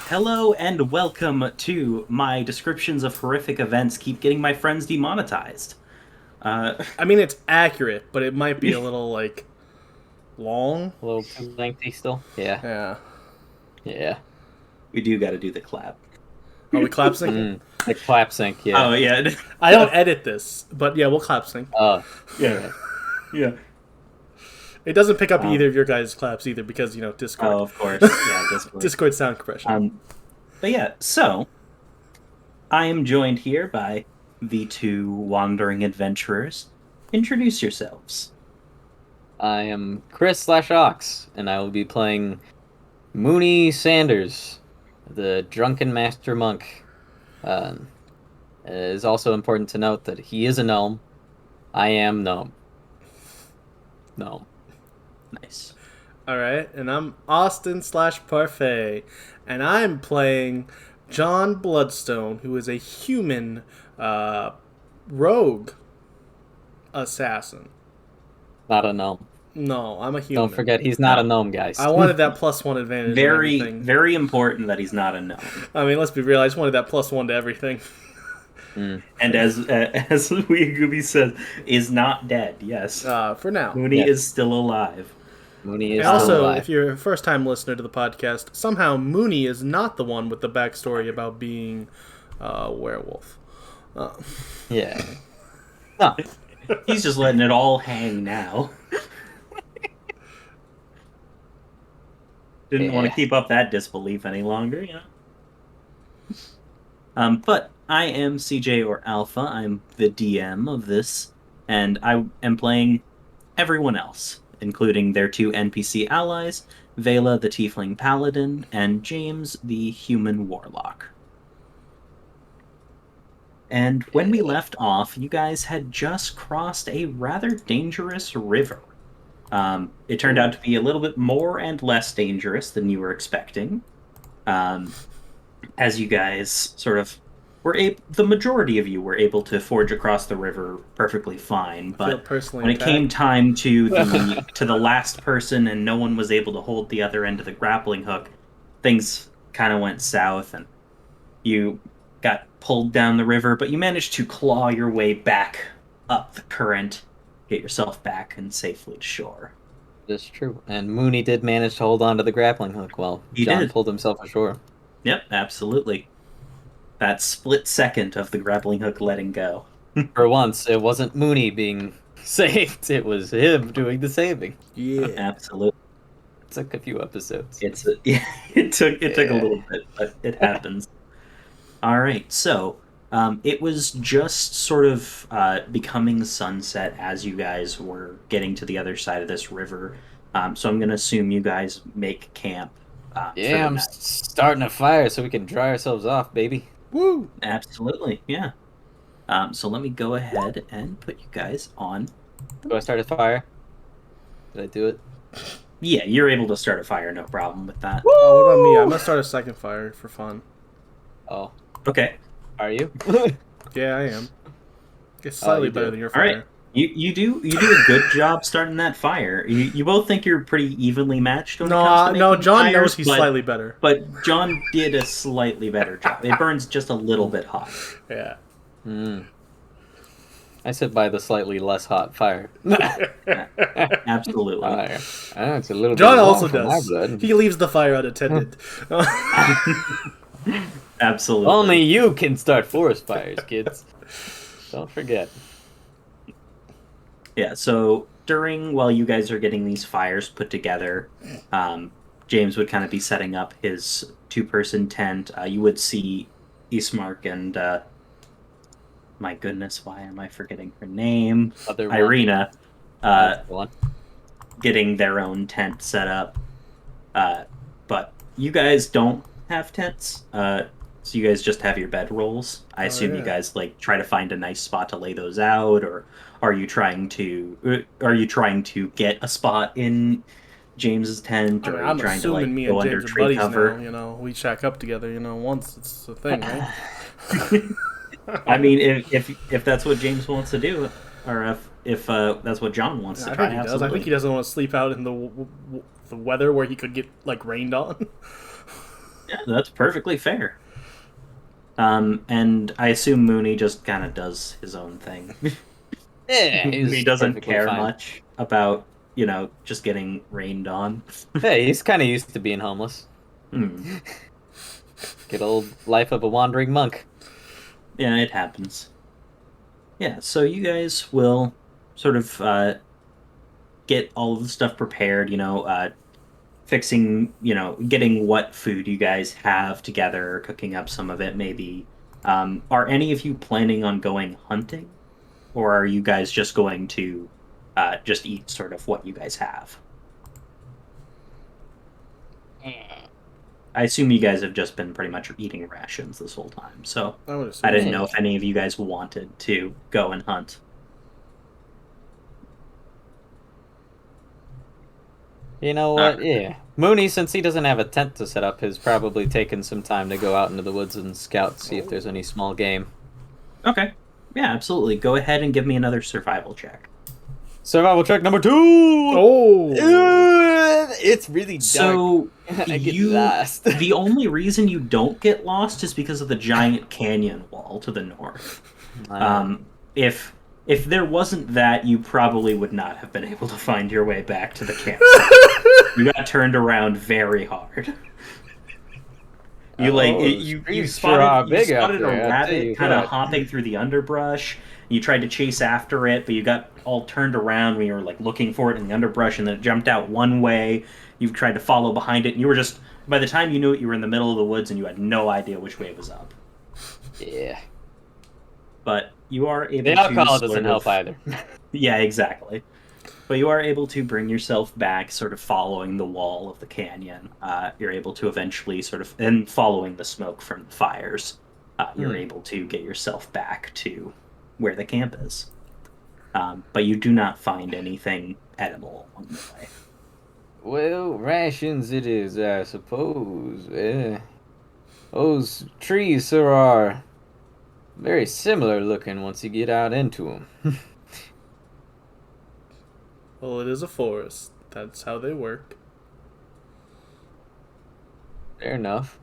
Hello and welcome to my descriptions of horrific events keep getting my friends demonetized. I mean, it's accurate, but it might be a little long. A little too lengthy still. Yeah. Yeah. Yeah. We do got to do the clap. Are we clap syncing? The clap sync, yeah. Oh yeah, I don't edit this, but yeah, we'll clap sync. yeah, yeah. It doesn't pick up either of your guys' claps either because Discord. Oh, of course, yeah, Discord. Discord sound compression. But yeah, so I am joined here by the two wandering adventurers. Introduce yourselves. I am Chris/Awks, and I will be playing Moony Sanders, the drunken master monk. It is also important to note that he is a gnome. I am gnome. Gnome. Nice. All right, and I'm Austin/Parfait, and I'm playing John Bloodstone, who is a human rogue assassin. Not a gnome. No, I'm a human. Don't forget, he's not a gnome, guys. I wanted that +1 advantage. Very important that he's not a gnome. I mean, let's be real. I just wanted that +1 to everything. And as Weeagooby says, is not dead. Yes. For now. Moony is still alive. Moony is And also, still alive. if you're a first-time listener to the podcast, somehow Moony is not the one with the backstory about being a werewolf. Yeah. No. He's just letting it all hang now. Didn't want to keep up that disbelief any longer, But I am CJ or Alpha. I'm the DM of this, and I am playing everyone else, including their two NPC allies, Vela, the Tiefling Paladin, and James, the Human Warlock. And when we left off, you guys had just crossed a rather dangerous river. It turned out to be a little bit more and less dangerous than you were expecting. As you guys sort of the majority of you were able to forge across the river perfectly fine. But when it came time to the last person and no one was able to hold the other end of the grappling hook, things kind of went south and you got pulled down the river, but you managed to claw your way back up the current, get yourself back and safely to shore. That's true. And Moony did manage to hold on to the grappling hook while John pulled himself ashore. Yep, absolutely. That split second of the grappling hook letting go. For once, it wasn't Moony being saved, it was him doing the saving. Yeah. Absolutely. It took a few episodes. It took a little bit, but it happens. All right, so it was just sort of becoming sunset as you guys were getting to the other side of this river. So I'm going to assume you guys make camp. I'm starting a fire so we can dry ourselves off, baby. Woo! Absolutely, yeah. So let me go ahead and put you guys on. Do I start a fire? Did I do it? Yeah, you're able to start a fire, no problem with that. Oh, what about me? I'm gonna start a second fire for fun. Oh. Okay. Are you? Yeah, I am. It's slightly better than your fire. All right. You do a good job starting that fire. You both think you're pretty evenly matched when it comes to making John fires, knows he's slightly better. But John did a slightly better job. It burns just a little bit hot. Yeah. I sit by the slightly less hot fire. Absolutely. It's a little John bit also long for my does. blood. He leaves the fire unattended. Absolutely. Only you can start forest fires, kids. Don't forget. Yeah, so while you guys are getting these fires put together, James would kind of be setting up his two-person tent. You would see Ismark and, my goodness, why am I forgetting her name? Irina, getting their own tent set up. But you guys don't have tents, so you guys just have your bedrolls. I assume you guys try to find a nice spot to lay those out, or are you trying to get a spot in James's tent, or are you trying to me go and under James tree buddies cover? now, we shack up together, once it's a thing, right? I mean, if that's what James wants to do, or if that's what John wants to try. I think he does. I think he doesn't want to sleep out in the weather where he could get rained on. Yeah, that's perfectly fair. And I assume Mooney just kind of does his own thing. Yeah, He he's doesn't perfectly care fine. much about, just getting rained on. Hey, he's kind of used to being homeless. Hmm. Good old life of a wandering monk. Yeah, it happens. Yeah, so you guys will sort of get all of the stuff prepared, fixing, getting what food you guys have together, cooking up some of it maybe. Are any of you planning on going hunting? Or are you guys just going to just eat sort of what you guys have? I assume you guys have just been pretty much eating rations this whole time, so I would I assume didn't so. know if any of you guys wanted to go and hunt. You know what? Yeah. Mooney, since he doesn't have a tent to set up, has probably taken some time to go out into the woods and scout, see if there's any small game. Okay. Yeah, absolutely. Go ahead and give me another survival check. Survival check number 2! Oh! It's really dark. So I get lost. The only reason you don't get lost is because of the giant canyon wall to the north. If there wasn't that, you probably would not have been able to find your way back to the campsite. You got turned around very hard. You spotted a rabbit kind of hopping through the underbrush. You tried to chase after it, but you got all turned around when you were like looking for it in the underbrush, and then it jumped out one way. You tried to follow behind it, and you were just by the time you knew it, you were in the middle of the woods, and you had no idea which way it was up. Yeah. But you are able the to. The alcohol doesn't help either. Yeah, exactly. But you are able to bring yourself back, sort of following the wall of the canyon. You're able to eventually and following the smoke from the fires, you're able to get yourself back to where the camp is. But you do not find anything edible along the way. Well, rations it is, I suppose. Those trees, sir, are very similar looking once you get out into them. Well, it is a forest. That's how they work. Fair enough.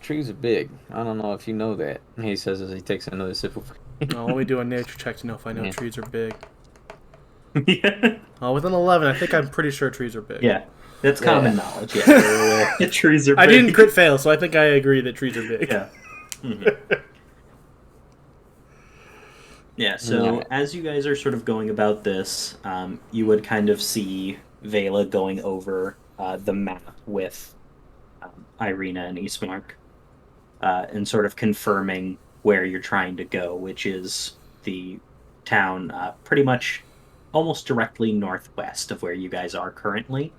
Trees are big. I don't know if you know that, he says as he takes another sip of... Let me do a nature check to know if I know trees are big. Yeah. With an 11, I think I'm pretty sure trees are big. Yeah, that's common knowledge. Yeah, trees are big. I didn't crit fail, so I think I agree that trees are big. Yeah. Mm-hmm. Yeah, so as you guys are sort of going about this, you would kind of see Vela going over the map with Irina and Eastmark and sort of confirming where you're trying to go, which is the town pretty much almost directly northwest of where you guys are currently,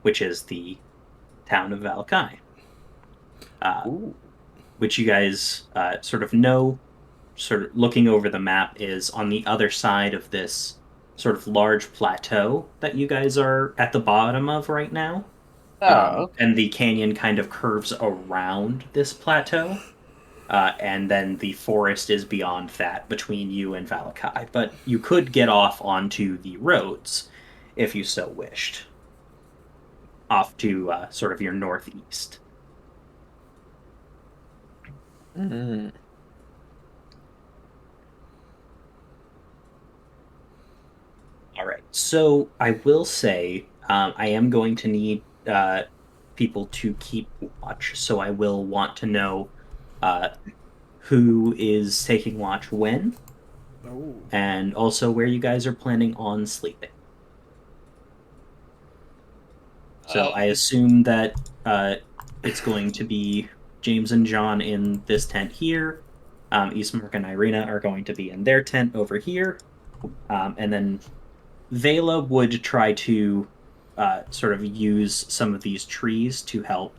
which is the town of Vallaki, which you guys sort of know. Sort of looking over the map is on the other side of this sort of large plateau that you guys are at the bottom of right now. Okay. And the canyon kind of curves around this plateau. And then the forest is beyond that between you and Vallaki. But you could get off onto the roads if you so wished. Off to sort of your northeast. Mm-hmm. All right. So I will say I am going to need people to keep watch. So I will want to know who is taking watch when, and also where you guys are planning on sleeping. So I assume that it's going to be James and John in this tent here. Eastmark and Irina are going to be in their tent over here. And then Vela would try to sort of use some of these trees to help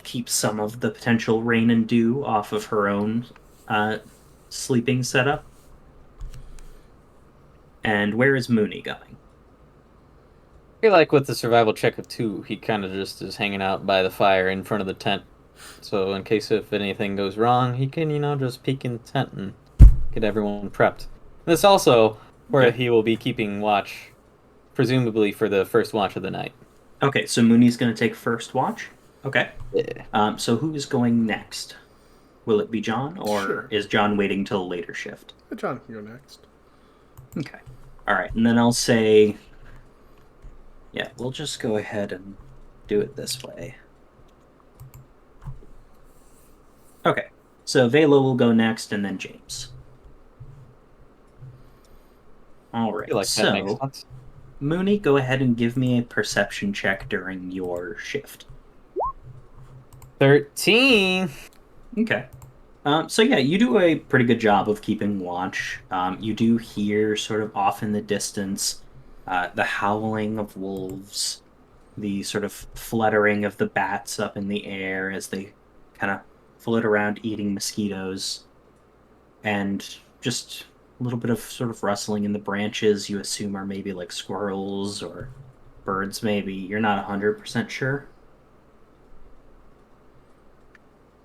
keep some of the potential rain and dew off of her own sleeping setup. And where is Mooney going? I feel like with the survival check of 2, he kind of just is hanging out by the fire in front of the tent. So in case if anything goes wrong, he can, just peek in the tent and get everyone prepped. This also where he will be keeping watch, presumably for the first watch of the night. Okay, so Mooney's going to take first watch. Okay. Yeah. So who is going next? Will it be John, or is John waiting till a later shift? John can go next. Okay. All right, and then I'll say, yeah, we'll just go ahead and do it this way. Okay, so Velo will go next, and then James. All right, like so that makes sense. Mooney, go ahead and give me a perception check during your shift. 13. Okay. So yeah, you do a pretty good job of keeping watch. You do hear sort of off in the distance the howling of wolves, the sort of fluttering of the bats up in the air as they kind of float around eating mosquitoes, and just a little bit of sort of rustling in the branches you assume are maybe like squirrels or birds maybe. You're not 100% sure.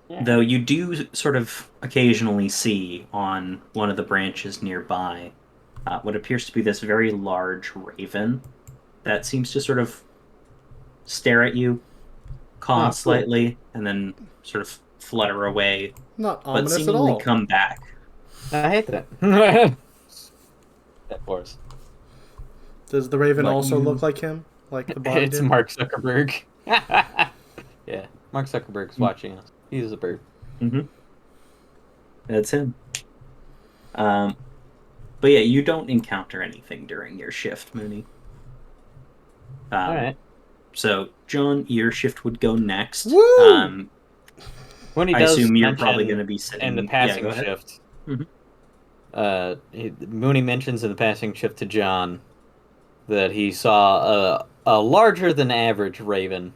Yeah. Though you do sort of occasionally see on one of the branches nearby what appears to be this very large raven that seems to sort of stare at you, caw slightly, and then sort of flutter away. Not but ominous seemingly at all. Come back. I hate that. That force. Does the raven also look like him? Like the body It's did? Mark Zuckerberg. Yeah, Mark Zuckerberg's watching us. He's a bird. Mm-hmm. That's him. But yeah, you don't encounter anything during your shift, Mooney. All right. So, John, your shift would go next. Woo! When he I does assume you're probably going to be sitting in the passing shift. Mm-hmm. Mooney mentions in the passing shift to John that he saw a larger than average raven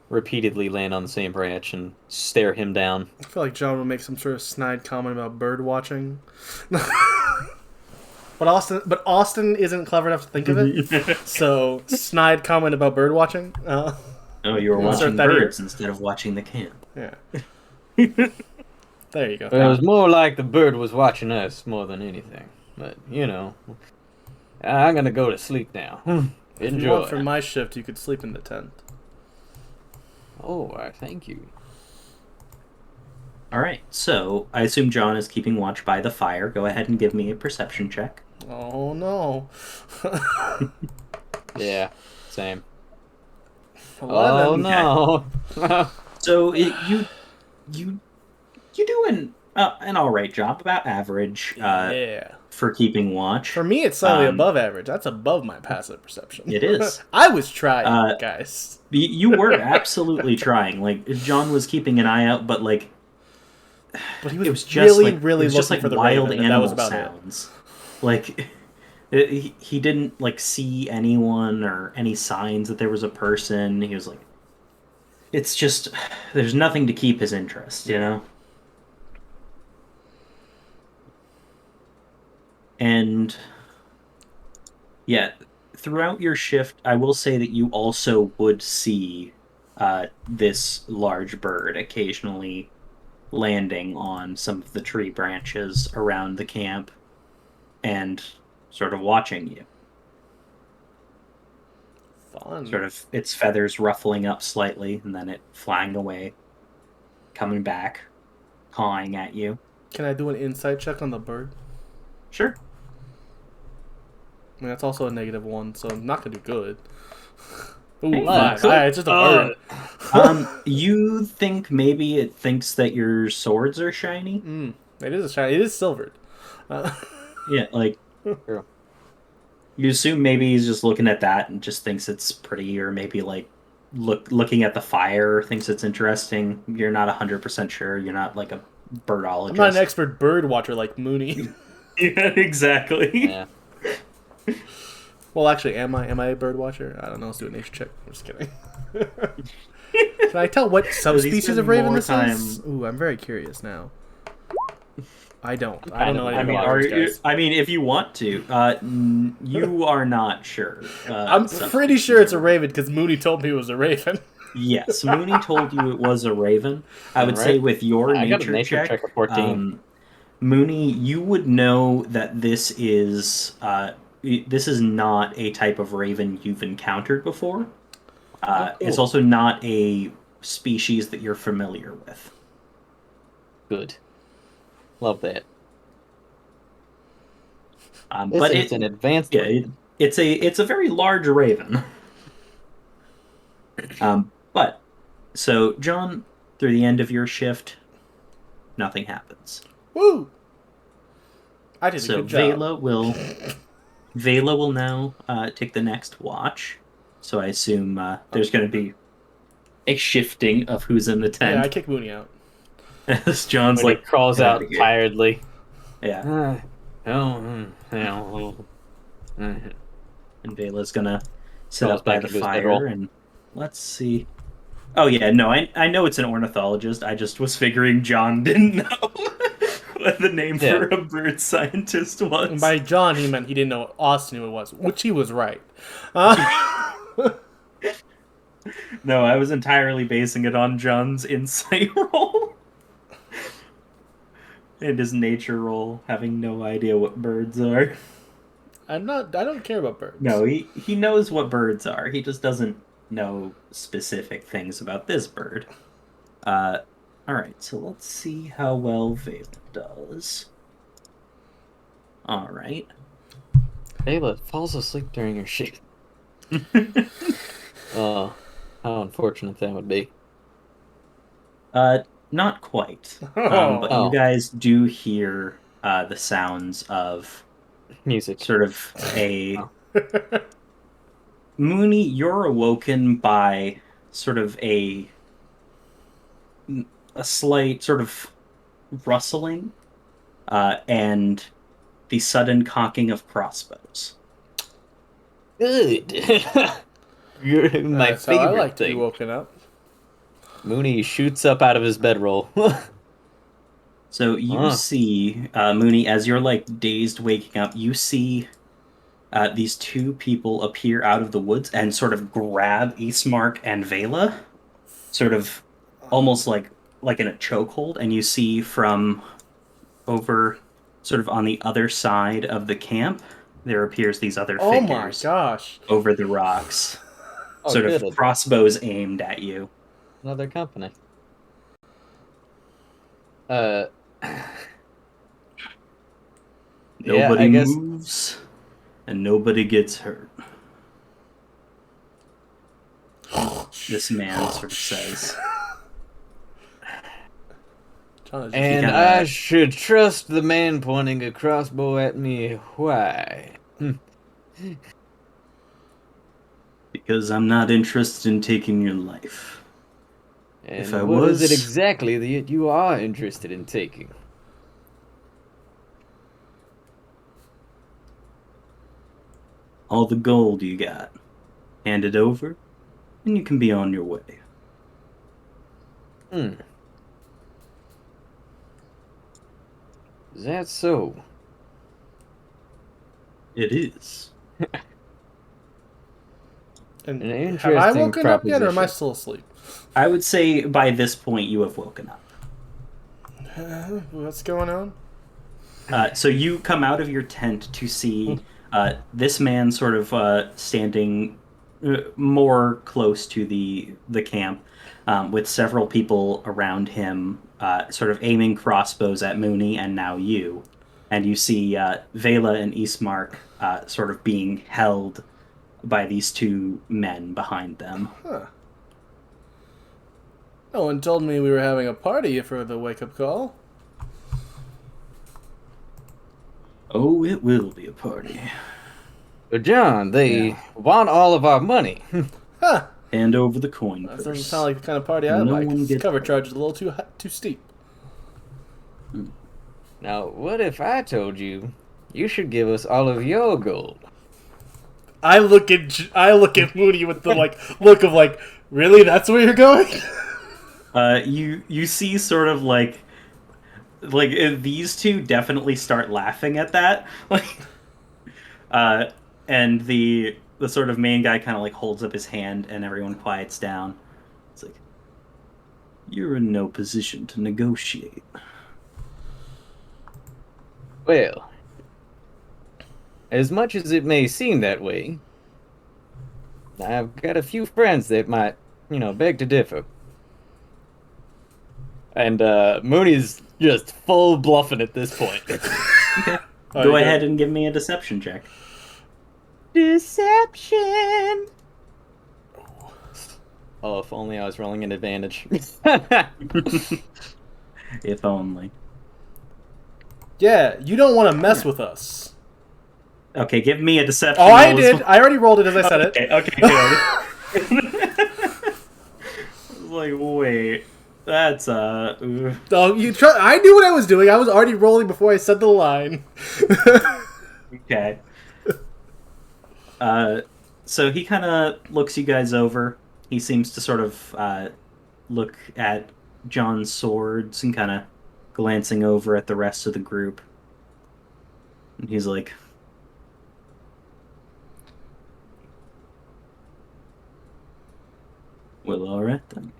repeatedly land on the same branch and stare him down. I feel like John would make some sort of snide comment about bird watching. But Austin isn't clever enough to think of it. So snide comment about bird watching. Oh, you were watching birds instead of watching the camp. Yeah. There you go. It was more like the bird was watching us more than anything. But I'm gonna go to sleep now. Enjoy. If you want for my shift, you could sleep in the tent. Oh, thank you. All right, so I assume John is keeping watch by the fire. Go ahead and give me a perception check. Oh no. Yeah, same. 11. Oh no. So you do an all right job, about average. Yeah. For keeping watch. For me, it's slightly above average. That's above my passive perception. It is. I was trying, guys. You were absolutely trying. Like, John was keeping an eye out, but like, but he was just really, like, really looking just like for the wild raven, animal that was about sounds. Like, he didn't like see anyone or any signs that there was a person. He was like, it's just there's nothing to keep his interest, you know. And yeah, throughout your shift, I will say that you also would see this large bird occasionally landing on some of the tree branches around the camp and sort of watching you. Fun. Sort of its feathers ruffling up slightly and then it flying away, coming back, cawing at you. Can I do an insight check on the bird? Sure. I mean, that's also a -1, so I'm not going to do good. Ooh, hey, 5. Alright, it's just a bird. You think maybe it thinks that your swords are shiny? It is a shiny. It is silvered. Yeah, like... You assume maybe he's just looking at that and just thinks it's pretty, or maybe like looking at the fire thinks it's interesting. You're not 100% sure. You're not like a birdologist. I'm not an expert bird watcher like Mooney. Yeah, exactly. Yeah. Well, actually, am I a bird watcher? I don't know. Let's do a nature check. I'm just kidding. Can I tell what subspecies of raven this is? Ooh, I'm very curious now. I don't know anything I mean, if you want to, you are not sure. I'm pretty sure it's a raven because Mooney told me it was a raven. Yes, Mooney told you it was a raven. I would say with your nature check of 14. Mooney, you would know that this is not a type of raven you've encountered before. Cool. It's also not a species that you're familiar with. Good. Love that. But it's an advanced raven. It's a very large raven. But so John, through the end of your shift, nothing happens. Woo! I did a good job. Vela will now take the next watch. So I assume there's going to be a shifting of who's in the tent. Yeah, I kick Moony out. As John's when he crawls out tiredly. Yeah. And Vela's gonna sit up by the fire and let's see. Oh yeah, no, I know it's an ornithologist. I just was figuring John didn't know what the name for a bird scientist was. And by John, he meant he didn't know what Austin knew it was, which he was right. No, I was entirely basing it on John's insight roll. And his nature roll, having no idea what birds are. I don't care about birds. No, he knows what birds are. He just doesn't know specific things about this bird. Alright, so let's see how well Vela does. Alright. Vela falls asleep during your shift. How unfortunate that would be. Not quite. But you guys do hear the sounds of music. Sort of a... Moony, you're awoken by sort of a slight sort of rustling and the sudden cocking of crossbows. Good. You're my favorite I like thing. to be woken up. Moony shoots up out of his bedroll. So you see, Moony, as you're like dazed waking up, you see these two people appear out of the woods and sort of grab Ismark and Vela, sort of almost like in a chokehold, and you see from over sort of on the other side of the camp, there appears these other figures. Oh my gosh. Over the rocks. Sort of crossbows aimed at you. Another company. Nobody moves, and nobody gets hurt. This man sort of says. And I should trust the man pointing a crossbow at me. Why? Because I'm not interested in taking your life. And if I what is it exactly that you are interested in taking? All the gold you got. Hand it over, and you can be on your way. Is that so? It is. And have I woken up yet, or am I still asleep? I would say by this point you have woken up. What's going on? So you come out of your tent to see this man sort of standing more close to the camp, with several people around him, sort of aiming crossbows at Moony and now you. And you see Vela and Ismark sort of being held by these two men behind them. Huh. No one told me we were having a party for the wake-up call. Oh, it will be a party. But John, they want all of our money. Huh. Hand over the coin purse. That doesn't sound like the kind of party I'd like. This cover charge is a little too steep. Now, what if I told you you should give us all of your gold? I look at Moody with the look of really? That's where you're going? You see sort of like these two definitely start laughing at that. And the sort of main guy kind of holds up his hand and everyone quiets down. It's like, you're in no position to negotiate. Well, as much as it may seem that way, I've got a few friends that might, beg to differ. And Mooney's just full bluffing at this point. Okay. Go ahead and give me a deception check. Deception! Oh, if only I was rolling an advantage. If only. Yeah, you don't want to mess with us. Okay, give me a deception. Oh, I did. I already rolled it as I said it. Okay, good. Like, wait, that's Oh, I knew what I was doing. I was already rolling before I said the line. Okay. So he kind of looks you guys over. He seems to sort of look at John's swords and kind of glancing over at the rest of the group. And he's like, well, all right then.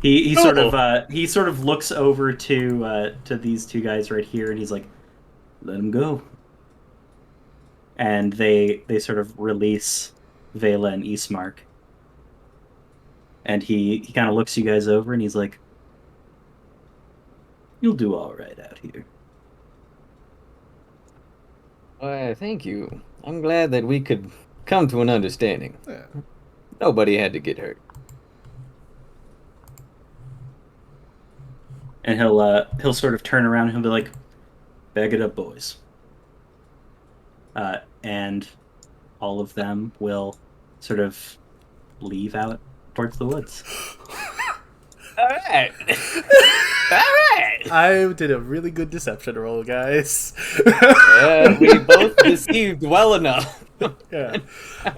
He sort of looks over to these two guys right here, and he's like, let him go. And they sort of release Vela and Ismark. And he kind of looks you guys over, and he's like, you'll do all right out here. Why, thank you. I'm glad that we could come to an understanding. Yeah. Nobody had to get hurt. And he'll sort of turn around and he'll be like, bag it up, boys. And all of them will sort of leave out towards the woods. All right. All right. I did a really good deception roll, guys. We both deceived well enough. Yeah.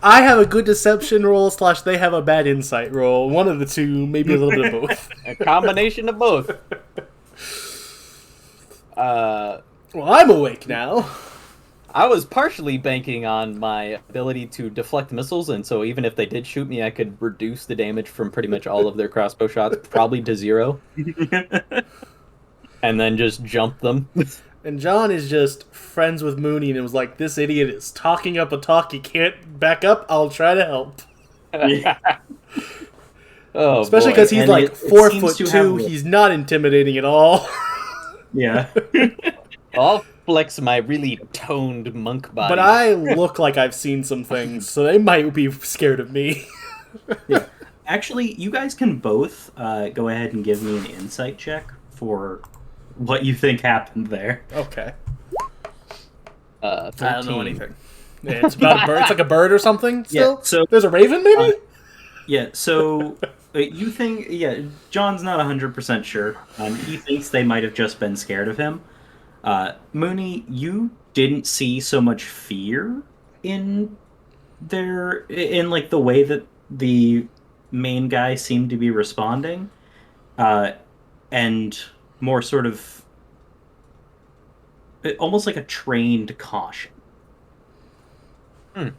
I have a good deception roll / they have a bad insight roll. One of the two, maybe a little bit of both. A combination of both. Well, I'm awake now. I was partially banking on my ability to deflect missiles, and so even if they did shoot me, I could reduce the damage from pretty much all of their crossbow shots, probably to 0. And then just jump them. And John is just friends with Moony, and it was like, this idiot is talking up a talk he can't back up. I'll try to help. Oh, especially because he's like 4'2". He's not intimidating at all. Yeah. I'll flex my really toned monk body. But I look like I've seen some things, so they might be scared of me. Yeah. Actually, you guys can both go ahead and give me an insight check for what you think happened there. Okay. 13. I don't know anything. Yeah, it's about a bird. It's like a bird or something. Still, yeah, so there's a raven, maybe. Yeah. So you think? Yeah, John's not 100% sure. He thinks they might have just been scared of him. Moony, you didn't see so much fear in like the way that the main guy seemed to be responding, and more sort of almost like a trained caution.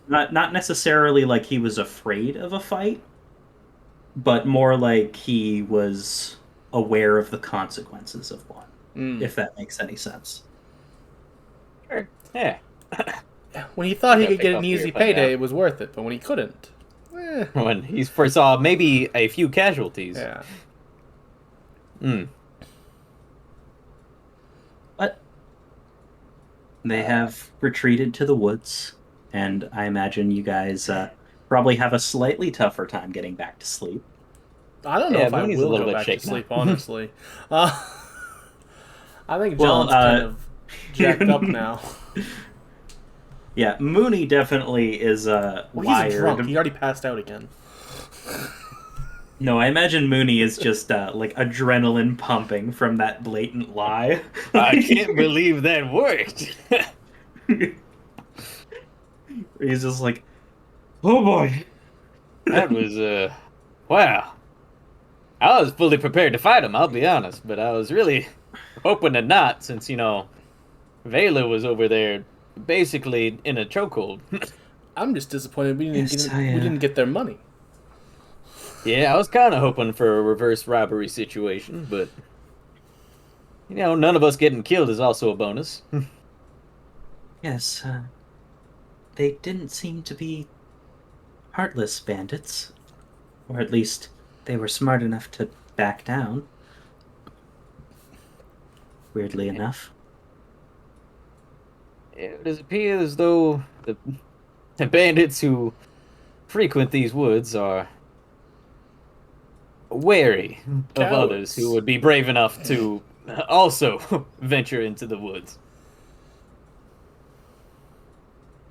Not necessarily like he was afraid of a fight, but more like he was aware of the consequences of one. If that makes any sense. Sure. Yeah. When he thought he could get an easy payday, it was worth it. But when he couldn't, when he foresaw maybe a few casualties. Yeah. But they have retreated to the woods, and I imagine you guys probably have a slightly tougher time getting back to sleep. I don't know if I will go back to sleep, honestly. I think John's kind of jacked up now. Yeah, Moony definitely is wired. He's drunk. He already passed out again. No, I imagine Moony is just like adrenaline pumping from that blatant lie. I can't believe that worked. He's just like, oh boy. That was, wow. I was fully prepared to fight him, I'll be honest, but I was really hoping to not, since, Vela was over there basically in a chokehold. I'm just disappointed we didn't get their money. Yeah, I was kind of hoping for a reverse robbery situation, but, none of us getting killed is also a bonus. Yes, they didn't seem to be heartless bandits. Or at least they were smart enough to back down. Weirdly enough. It does appear as though the bandits who frequent these woods are wary of others who would be brave enough to also venture into the woods.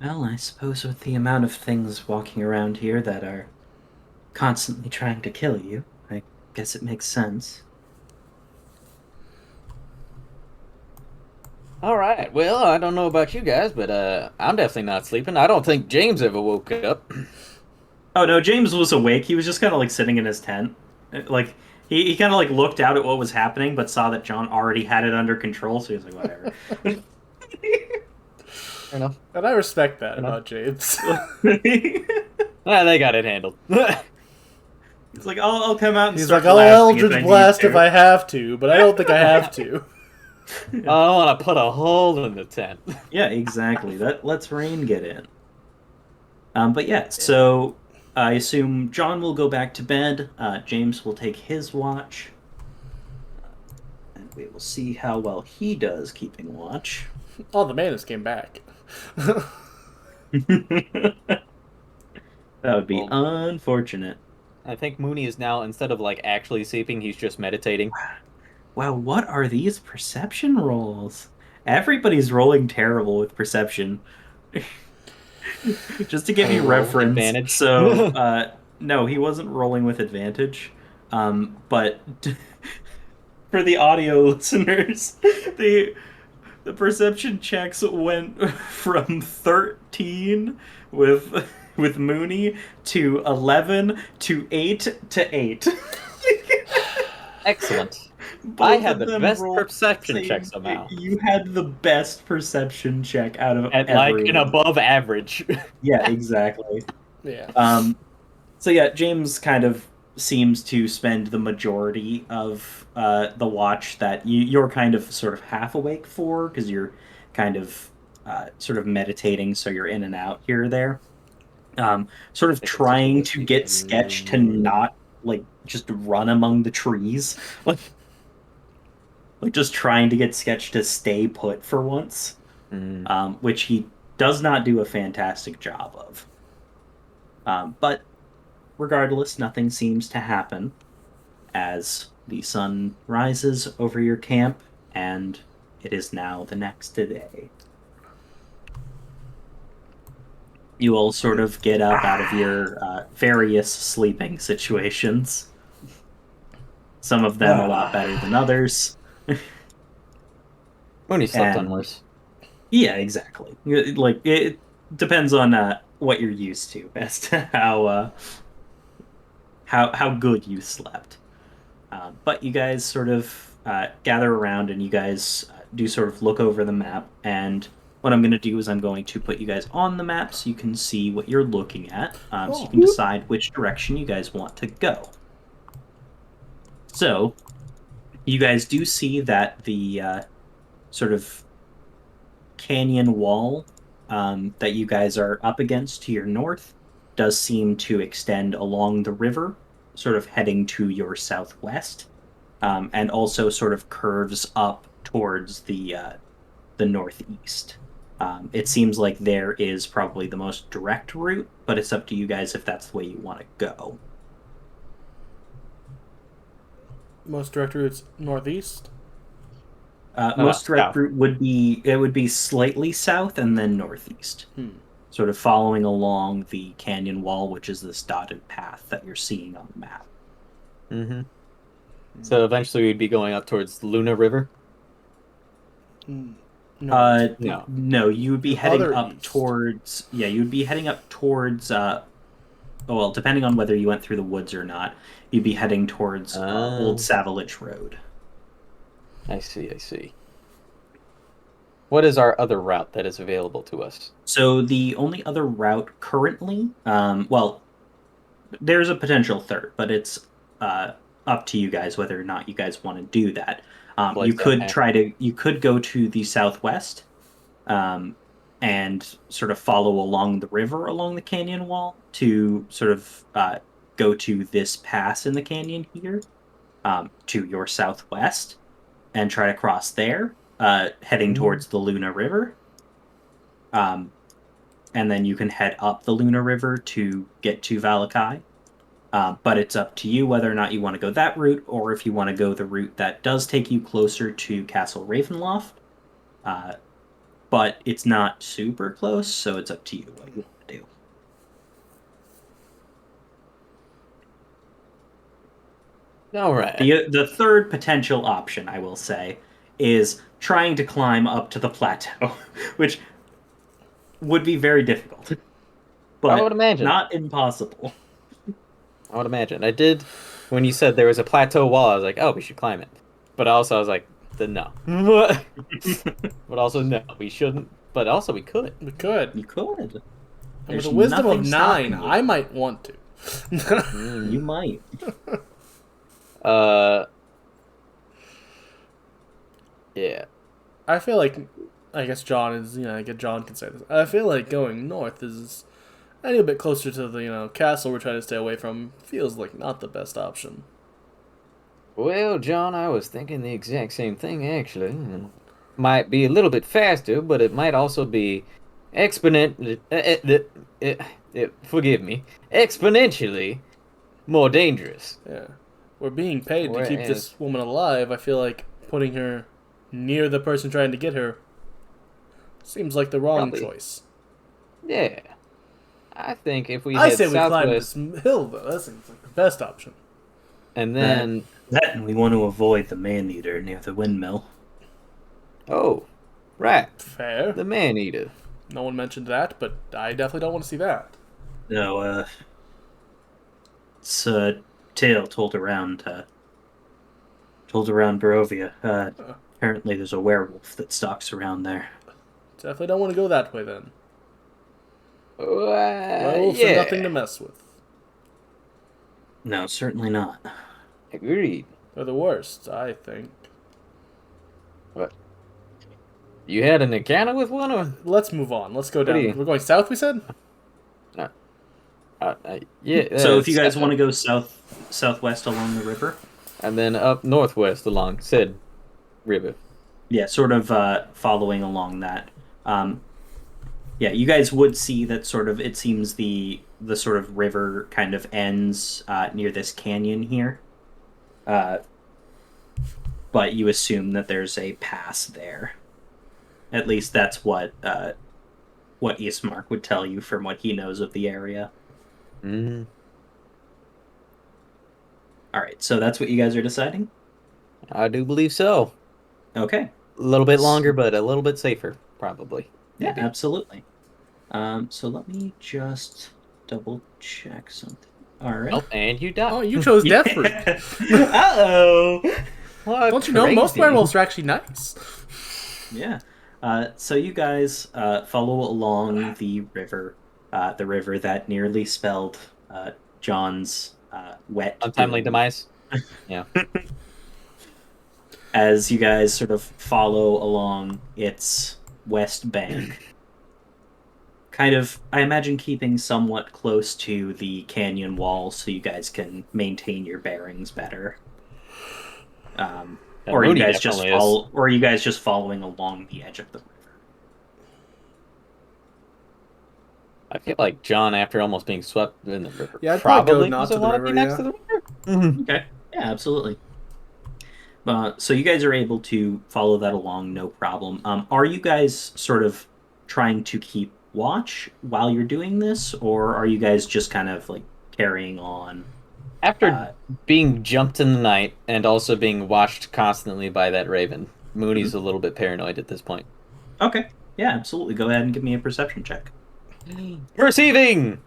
Well, I suppose with the amount of things walking around here that are constantly trying to kill you, I guess it makes sense. All right. Well, I don't know about you guys, but I'm definitely not sleeping. I don't think James ever woke up. Oh no, James was awake. He was just kind of like sitting in his tent. Like he kind of like looked out at what was happening, but saw that John already had it under control, so he was like, whatever. Fair enough. And I respect that about James. They got it handled. He's like, I'll come out and He's start like, I'll Eldritch Blast if I have to, but I don't think I have to. I don't want to put a hole in the tent. Yeah, exactly. That lets rain get in. But yeah, so I assume John will go back to bed. James will take his watch. And we will see how well he does keeping watch. Oh, the Manus came back. That would be unfortunate. I think Moony is now, instead of like actually sleeping, he's just meditating. Wow, what are these perception rolls? Everybody's rolling terrible with perception. Just to give you reference. Advantage. So, no, he wasn't rolling with advantage. But for the audio listeners, the perception checks went from 13 with Moony to 11 to 8 to 8. Excellent. I had the best perception check somehow. You had the best perception check out of at everyone. Like an above average. Yeah, exactly. Yeah. So yeah, James kind of seems to spend the majority of the watch that you're kind of sort of half awake for, because you're kind of sort of meditating, so you're in and out here or there. Sort of trying to get Sketch to not like just run among the trees, like just trying to get Sketch to stay put for once, which he does not do a fantastic job of. But regardless, nothing seems to happen as the sun rises over your camp, and it is now the next day. You all sort of get up out of your various sleeping situations. Some of them a lot better than others. Moony slept on worse. Yeah, exactly. Like, it depends on what you're used to as to how good you slept. But you guys sort of gather around, and you guys do sort of look over the map, and what I'm going to do is I'm going to put you guys on the map so you can see what you're looking at, so you can decide which direction you guys want to go. So, you guys do see that the sort of canyon wall that you guys are up against to your north does seem to extend along the river, sort of heading to your southwest, and also sort of curves up towards the northeast. It seems like there is probably the most direct route, but it's up to you guys if that's the way you want to go. Most direct routes northeast? Most direct route would be slightly south and then northeast. Sort of following along the canyon wall, which is this dotted path that you're seeing on the map. Mm-hmm. So eventually we'd be going up towards the Luna River? No, you would be heading up east. towards... Yeah, you would be heading up towards... well, depending on whether you went through the woods or not, you'd be heading towards Old Savalich Road. I see. What is our other route that is available to us? So the only other route currently... well, there's a potential third, but it's up to you guys whether or not you guys want to do that. You could go to the southwest, and and sort of follow along the river along the canyon wall to sort of go to this pass in the canyon here, to your southwest, and try to cross there, heading towards the Luna River. And then you can head up the Luna River to get to Vallaki. But it's up to you whether or not you want to go that route, or if you want to go the route that does take you closer to Castle Ravenloft. But it's not super close, so it's up to you what you want to do. All right. The third potential option, I will say, is trying to climb up to the plateau, which would be very difficult. But I would imagine. Not impossible. I would imagine. I did, when you said there was a plateau wall, I was like, oh, we should climb it. But also I was like, then no. But also, no, we shouldn't. But also, we could. We could. You could. And with a wisdom of 9, I might want to. You might. Yeah. I feel like, I guess John is, I guess John can say this. I feel like going north is a little bit closer to the, castle we're trying to stay away from. Feels like not the best option. Well, John, I was thinking the exact same thing, actually. Might be a little bit faster, but it might also be exponentially more dangerous. Yeah. We're being paid to keep this woman alive. I feel like putting her near the person trying to get her seems like the wrong choice. Yeah. I think if we I head say we climb southwest, this hill, though. That seems like the best option. And then... and we want to avoid the man-eater near the windmill. Oh, right. Fair. The man-eater. No one mentioned that, but I definitely don't want to see that. No, it's a tale told around Barovia. Apparently there's a werewolf that stalks around there. Definitely don't want to go that way, then. Werewolves are nothing to mess with. No, certainly not. Agreed. They're the worst, I think. What? You had an encounter with one, or? Let's move on. Let's go down. We're going south, we said? Yeah. So if you guys want to go southwest along the river, and then up northwest along said river. Yeah, sort of following along that. Yeah, you guys would see that sort of, it seems the sort of river kind of ends near this canyon here. But you assume that there's a pass there. At least that's what Ismark would tell you from what he knows of the area. Mm. All right, so that's what you guys are deciding? I do believe so. Okay. A little bit longer, but a little bit safer, probably. Yeah, maybe. Absolutely. So let me just double check something. All right. Oh, and you died. Oh, you chose death route. Uh-oh. Don't you know, most werewolves are actually nice. Yeah. So you guys follow along the river that nearly spelled John's wet untimely demise. Yeah. As you guys sort of follow along its west bank, kind of, I imagine, keeping somewhat close to the canyon wall so you guys can maintain your bearings better. Or you guys just following along the edge of the river. I feel like John, after almost being swept in the river, I'd probably go not to the river. Next to the river. Mm-hmm. Okay. Yeah, absolutely. So you guys are able to follow that along, no problem. Are you guys sort of trying to keep watch while you're doing this, or are you guys just kind of like carrying on? After being jumped in the night and also being watched constantly by that raven, Mooney's a little bit paranoid at this point. Okay. Yeah, absolutely. Go ahead and give me a perception check. Perceiving!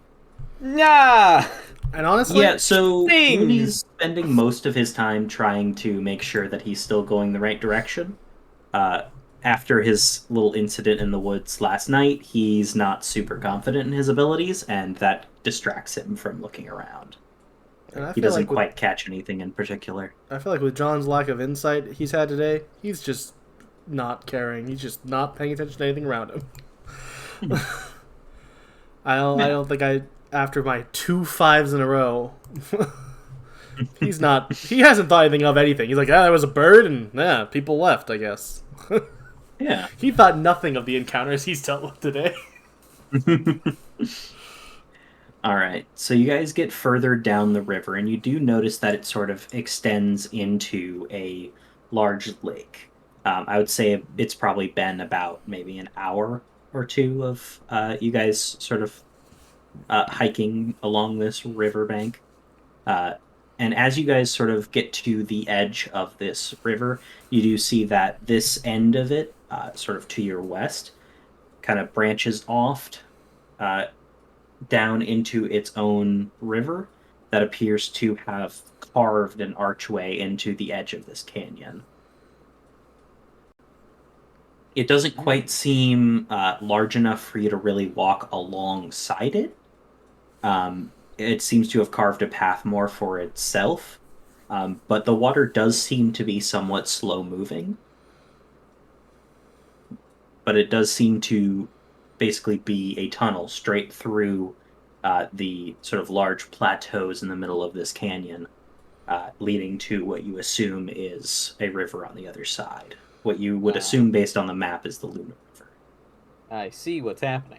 Yeah! And honestly, yeah, so Mooney's spending most of his time trying to make sure that he's still going the right direction. After his little incident in the woods last night, he's not super confident in his abilities, and that distracts him from looking around. He doesn't quite catch anything in particular. I feel like with John's lack of insight he's had today, he's just not caring. He's just not paying attention to anything around him. I don't think after my 2 5s in a row. He hasn't thought anything of anything. He's like, there was a bird, and people left, I guess. Yeah. He thought nothing of the encounters he's dealt with today. All right. So you guys get further down the river, and you do notice that it sort of extends into a large lake. I would say it's probably been about maybe an hour or two of you guys sort of hiking along this riverbank. And as you guys sort of get to the edge of this river, you do see that this end of it, sort of to your west, kind of branches off down into its own river that appears to have carved an archway into the edge of this canyon. It doesn't quite seem large enough for you to really walk alongside it. It seems to have carved a path more for itself, but the water does seem to be somewhat slow-moving. But it does seem to basically be a tunnel straight through the sort of large plateaus in the middle of this canyon, leading to what you assume is a river on the other side. What you would assume based on the map is the Luna River. I see what's happening.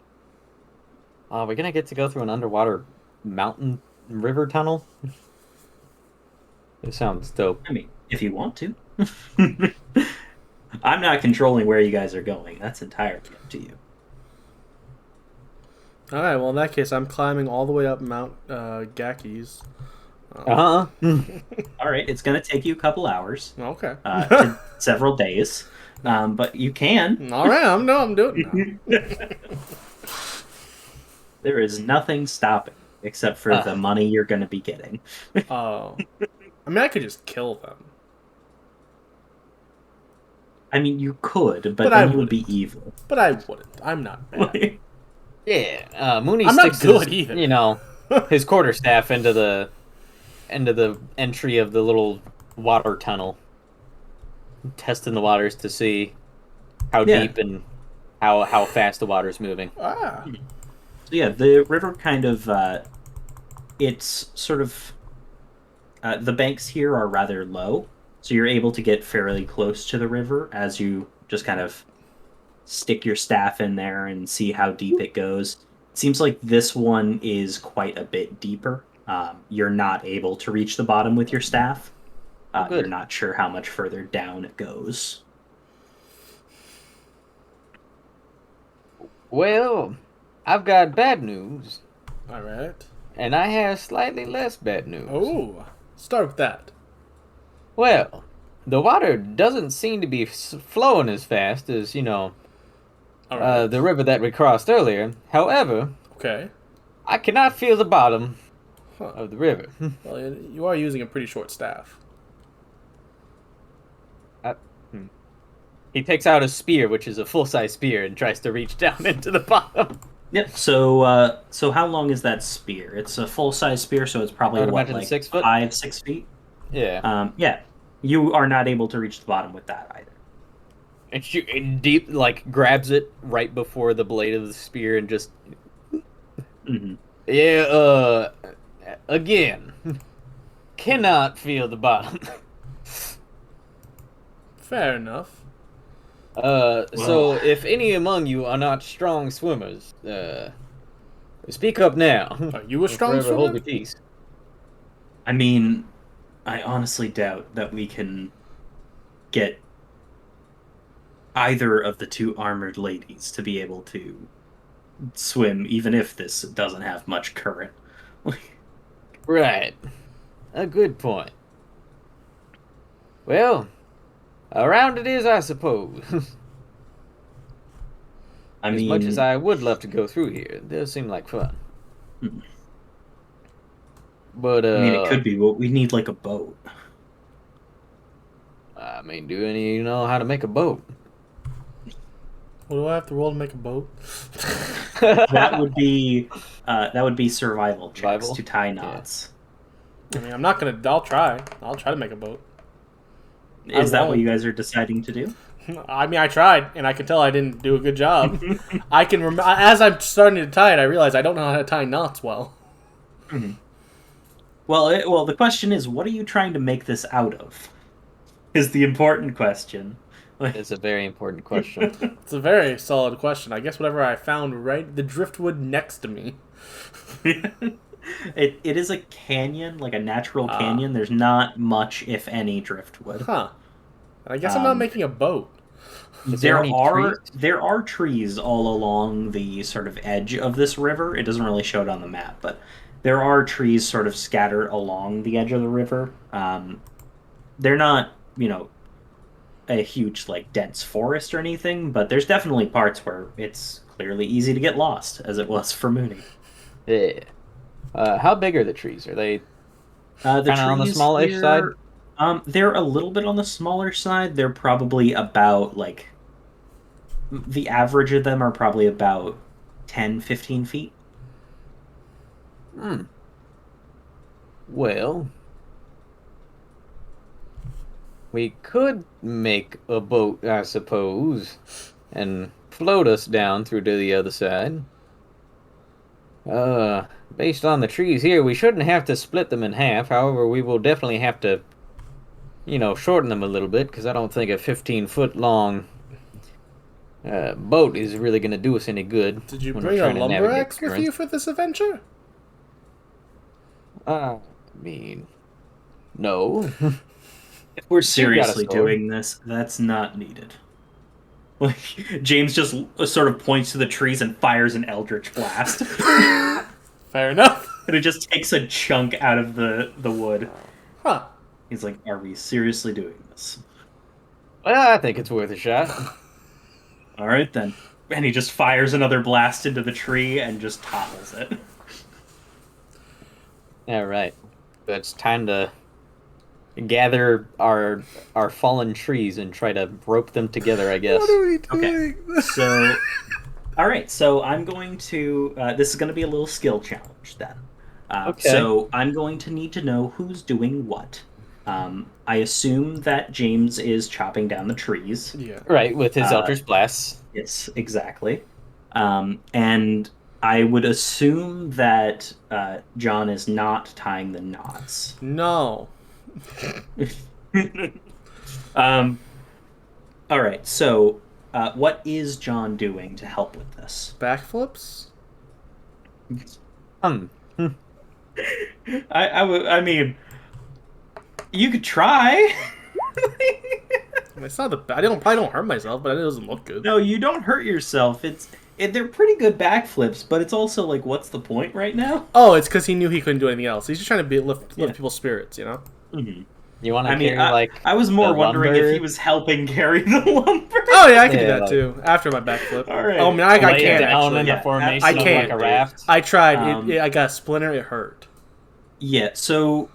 We're going to get to go through an underwater mountain river tunnel? It sounds dope. I mean, if you want to. I'm not controlling where you guys are going. That's entirely up to you. Alright, well in that case, I'm climbing all the way up Mount Gakis. Alright, it's going to take you a couple hours. Okay. Several days. But you can. Alright, I'm doing it. There is nothing stopping except for the money you're going to be getting. Oh. I mean, I could just kill them. I mean, you could, but then you would be evil. But I wouldn't. I'm not bad. Yeah, Mooney I'm sticks not good either. his quarterstaff into the entry of the little water tunnel, testing the waters to see how deep and how fast the water's moving. Ah. So yeah, the river kind of it's sort of the banks here are rather low, so you're able to get fairly close to the river as you just kind of stick your staff in there and see how deep it goes. It seems like this one is quite a bit deeper. You're not able to reach the bottom with your staff. You're not sure how much further down it goes. Well, I've got bad news. All right. And I have slightly less bad news. Oh, start with that. Well, the water doesn't seem to be flowing as fast as, the river that we crossed earlier. However, I cannot feel the bottom of the river. Well, you are using a pretty short staff. He takes out a spear, which is a full-size spear, and tries to reach down into the bottom. Yep. So, so how long is that spear? It's a full-size spear, so it's probably like 6 foot? 5-6 feet. Yeah. Yeah. You are not able to reach the bottom with that either. And she deep grabs it right before the blade of the spear and just. Mm-hmm. Yeah. Again, cannot feel the bottom. Fair enough. So if any among you are not strong swimmers, speak up now. Are you a strong swimmer? Hold your peace. I mean, I honestly doubt that we can get either of the two armored ladies to be able to swim, even if this doesn't have much current. Right. A good point. Well, around it is, I suppose. As much as I would love to go through here, it does seem like fun. But I mean, it could be. Well, we need a boat. I mean, do any of you know how to make a boat? What do I have to roll to make a boat? That would be survival checks to tie knots. Yeah. I mean, I'm not gonna. I'll try. I'll try to make a boat. Is that what you guys are deciding to do? I mean, I tried, and I can tell I didn't do a good job. I can as I'm starting to tie it, I realize I don't know how to tie knots well. Mm-hmm. Well, the question is, what are you trying to make this out of? Is the important question. It's a very important question. It's a very solid question. I guess whatever I found right the driftwood next to me. It is a canyon, like a natural canyon. There's not much, if any, driftwood. Huh. I guess I'm not making a boat. There are trees all along the sort of edge of this river. It doesn't really show it on the map, but there are trees sort of scattered along the edge of the river. They're not, a huge, like, dense forest or anything, but there's definitely parts where it's clearly easy to get lost, as it was for Moony. Yeah. How big are the trees? Are they the trees on the smallish side? They're a little bit on the smaller side. They're probably about, like, the average of them are probably about 10, 15 feet. Well, we could make a boat, I suppose, and float us down through to the other side. Based on the trees here, we shouldn't have to split them in half. However, we will definitely have to, shorten them a little bit, because I don't think a 15-foot long boat is really going to do us any good. Did you bring a lumber axe with you for this adventure? I mean, no. If we're seriously doing this, that's not needed. Like, James just sort of points to the trees and fires an eldritch blast. Fair enough. And it just takes a chunk out of the wood. Huh. He's like, are we seriously doing this? Well, I think it's worth a shot. All right, then. And he just fires another blast into the tree and just topples it. All right. It's time to gather our fallen trees and try to rope them together, I guess. What are we doing? Okay. So, all right. So I'm going to. This is going to be a little skill challenge then. Okay. So I'm going to need to know who's doing what. I assume that James is chopping down the trees. Yeah. Right, with his Eldritch Blasts. Yes, exactly. And I would assume that John is not tying the knots. No. All right, so what is John doing to help with this? Backflips? I mean, you could try. It's not I probably don't hurt myself, but it doesn't look good. No, you don't hurt yourself. They're pretty good backflips, but it's also like, what's the point right now? Oh, it's because he knew he couldn't do anything else. He's just trying to lift people's spirits, Mm-hmm. You want to carry, I was more wondering if he was helping carry the lumber. Oh, yeah, I can do that, too, after my backflip. All right. Oh, man, I can't, actually. I can't. Like a raft. I tried. I got a splinter. It hurt. Yeah, so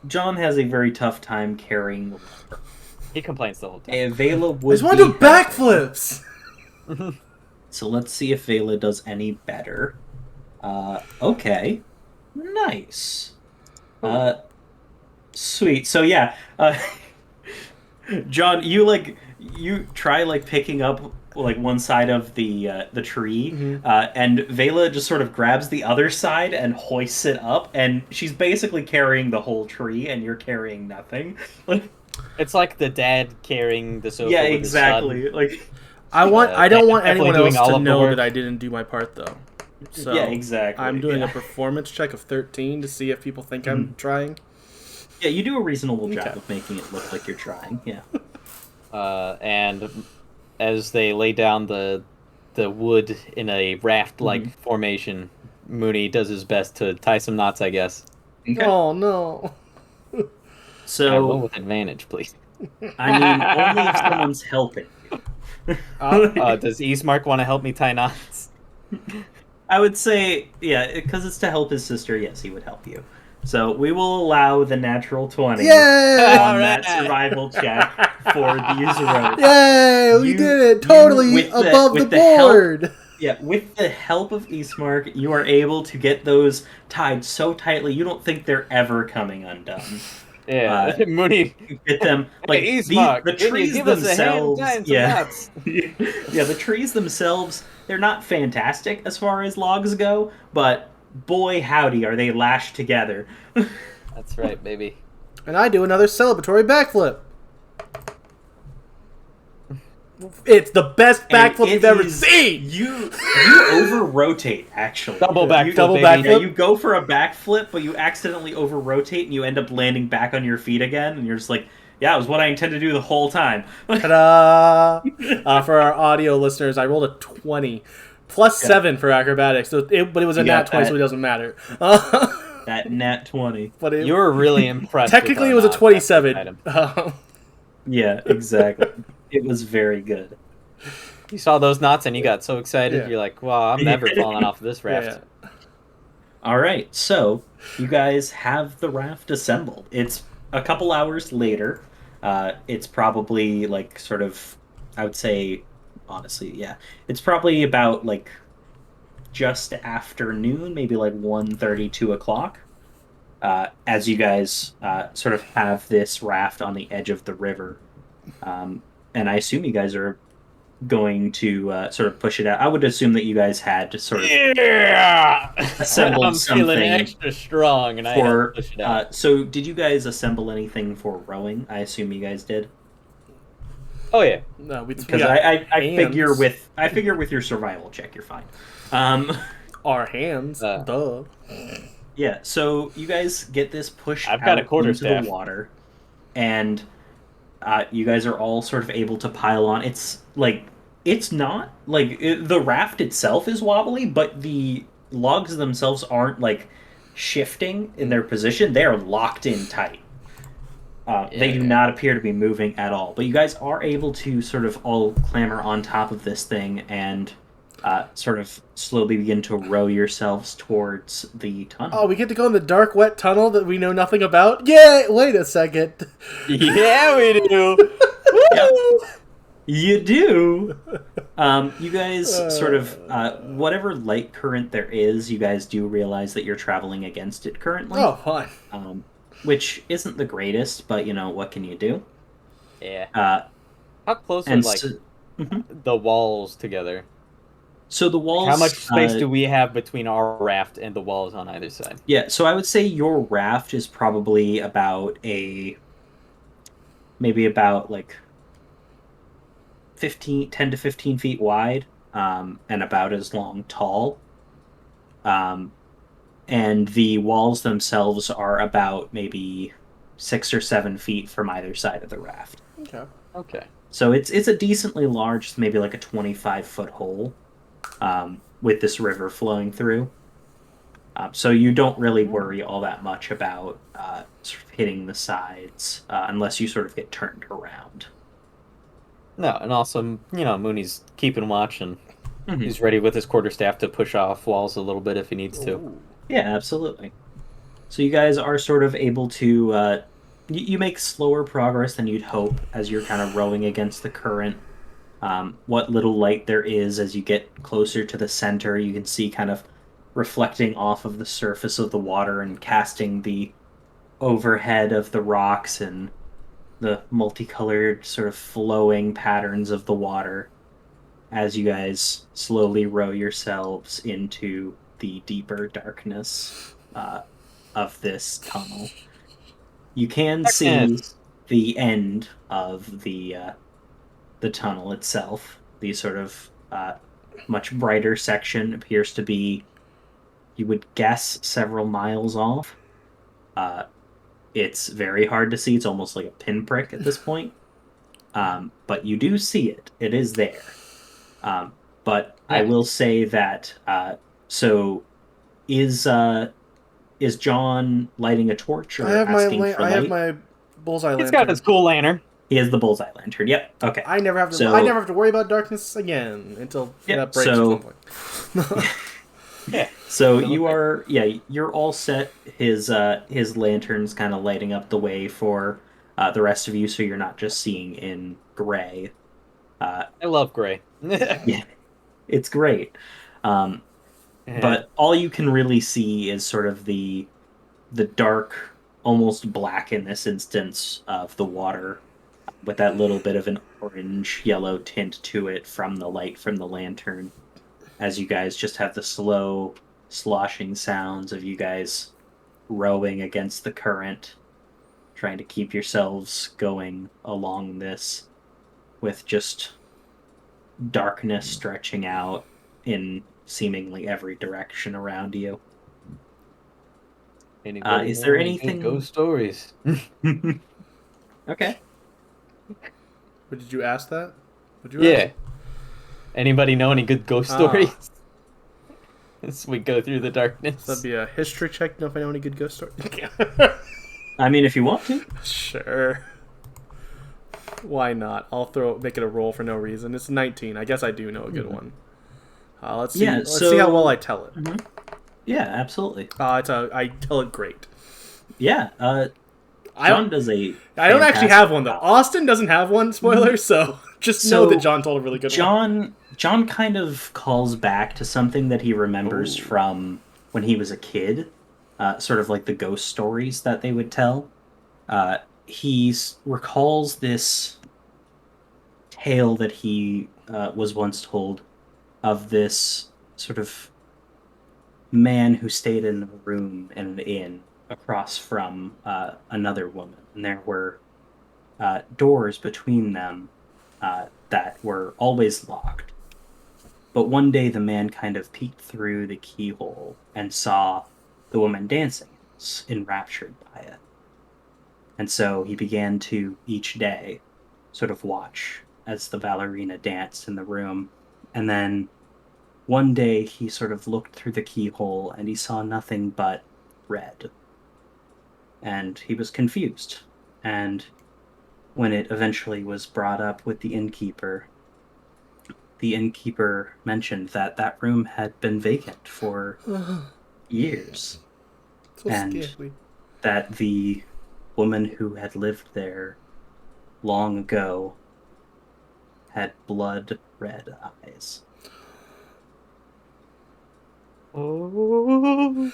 John has a very tough time carrying the lumber. He complains the whole time. And Vela would I just want to do backflips! So let's see if Vela does any better. Okay. Nice. Sweet. So yeah, John, you try picking up one side of the tree, and Vela just sort of grabs the other side and hoists it up, and she's basically carrying the whole tree, and you're carrying nothing. It's like the dad carrying the sofa. Yeah, exactly. I don't want anyone else to know that I didn't do my part, though. So yeah, exactly. I'm doing a performance check of 13 to see if people think I'm trying. Yeah, you do a reasonable job of making it look like you're trying. Yeah. And as they lay down the wood in a raft-like formation, Moony does his best to tie some knots, I guess. Okay. Oh no. So roll with advantage, please. I mean, only if someone's helping you. Does Eastmark want to help me tie knots? I would say, yeah, because it's to help his sister, yes, he would help you. So we will allow the natural 20 on that survival check for these ropes. Yay! We did it! Totally above the board! With the help of Eastmark, you are able to get those tied so tightly you don't think they're ever coming undone. Yeah, Moony. You get them like Hey, the trees give themselves. us a hand Yeah, yeah. The trees themselves, they're not fantastic as far as logs go, but boy howdy, are they lashed together. That's right, baby. And I do another celebratory backflip. It's the best backflip you've ever seen. You over rotate actually. Double backflip. Backflip. Yeah, you go for a backflip, but you accidentally over rotate and you end up landing back on your feet again, and you're just like, yeah, it was what I intended to do the whole time. Ta-da! For our audio listeners, I rolled a 20 plus 7 for acrobatics. But it was a nat 20, so it doesn't matter. That nat 20. But you were really impressed. Technically, it was a 27. Yeah, exactly. It was very good. You saw those knots and you got so excited. Yeah. You're like, "Wow, I'm never falling off of this raft." Yeah. All right, so you guys have the raft assembled. It's a couple hours later. It's probably like sort of, I would say, honestly, yeah, it's probably about like just afternoon, maybe like 1:30, 2 o'clock. As you guys sort of have this raft on the edge of the river. And I assume you guys are going to sort of push it out. I would assume that you guys had to sort of assemble something. I'm feeling extra strong, and I had to push it out. So, did you guys assemble anything for rowing? I assume you guys did. Oh yeah, no, because I figure with your survival check, you're fine. Our hands, duh. Yeah, so you guys get this pushed I've got out a quarterstaff into the water, and you guys are all sort of able to pile on. It's like it's not like the raft itself is wobbly, but the logs themselves aren't like shifting in their position. They are locked in tight. They do not appear to be moving at all. But you guys are able to sort of all clamber on top of this thing and sort of slowly begin to row yourselves towards the tunnel. Oh, we get to go in the dark, wet tunnel that we know nothing about? Yeah, wait a second. Yeah, we do. Yep. You do. You guys sort of, whatever light current there is, you guys do realize that you're traveling against it currently. Oh, fine. Which isn't the greatest, but, what can you do? Yeah. How close are, the walls together? So the walls... How much space do we have between our raft and the walls on either side? Yeah, so I would say your raft is probably about maybe about, 10 to 15 feet wide, and about as long tall. And the walls themselves are about maybe 6 or 7 feet from either side of the raft. Okay. So it's a decently large, maybe like a 25-foot hole, with this river flowing through. So you don't really worry all that much about sort of hitting the sides unless you sort of get turned around. No, and also, Mooney's keeping watch, and he's ready with his quarterstaff to push off walls a little bit if he needs to. Ooh. Yeah, absolutely. So you guys are sort of able to... you make slower progress than you'd hope as you're kind of rowing against the current. What little light there is as you get closer to the center, you can see kind of reflecting off of the surface of the water and casting the overhead of the rocks and the multicolored sort of flowing patterns of the water as you guys slowly row yourselves into the deeper darkness of this tunnel. You can see the end of the tunnel itself. The sort of much brighter section appears to be, you would guess, several miles off. It's very hard to see. It's almost like a pinprick at this point. But you do see it. It is there. But I will say that, so is John lighting a torch or asking for light? I have my bullseye lantern. He's got his cool lantern. He has the bullseye lantern. Yep. Okay. I never have to worry about darkness again until that breaks at some point. Yeah. So you're all set. His lantern's kind of lighting up the way for the rest of you, so you're not just seeing in gray. I love gray. Yeah, it's great. But all you can really see is sort of the dark almost black in this instance of the water, with that little bit of an orange-yellow tint to it from the light from the lantern, as you guys just have the slow, sloshing sounds of you guys rowing against the current, trying to keep yourselves going along this, with just darkness stretching out in seemingly every direction around you. Is there anything? Ghost stories. Okay. But did you ask that? Ask? Anybody know any good ghost stories? As we go through the darkness. So that'd be a history check. Know if I know any good ghost stories. I mean, if you want to. Sure. Why not? I'll make it a roll for no reason. It's 19. I guess I do know a good one. Let's see. Let's see how well I tell it. Mm-hmm. Yeah, absolutely. I tell it great. Yeah. John does a. I don't actually have one though. Austin doesn't have one. Spoiler. So just know that John told a really good one. John kind of calls back to something that he remembers from when he was a kid, sort of like the ghost stories that they would tell. He recalls this tale that he was once told of this sort of man who stayed in a room in an inn across from another woman. And there were doors between them that were always locked. But one day the man kind of peeked through the keyhole and saw the woman dancing, enraptured by it. And so he began to, each day, sort of watch as the ballerina danced in the room. And then one day he sort of looked through the keyhole and he saw nothing but red. And he was confused. And when it eventually was brought up with the innkeeper mentioned that that room had been vacant for years. So and scary. That the woman who had lived there long ago had blood red eyes. Oh.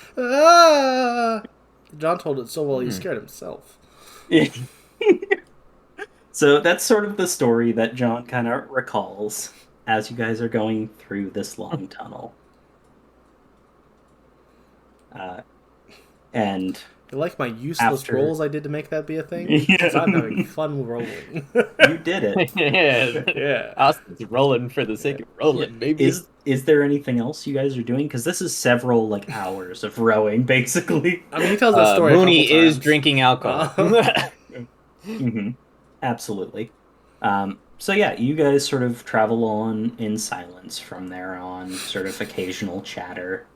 John told it so well he scared himself. So that's sort of the story that John kind of recalls as you guys are going through this long tunnel. And you like my useless rolls I did to make that be a thing? Because I'm having fun rolling. You did it. Yeah. Austin's rolling for the sake of rolling, baby. Is there anything else you guys are doing? Because this is several hours of rowing, basically. I mean, he tells that story. Moony is drinking alcohol. Mm-hmm. Absolutely. So yeah, you guys sort of travel on in silence from there on, sort of occasional chatter,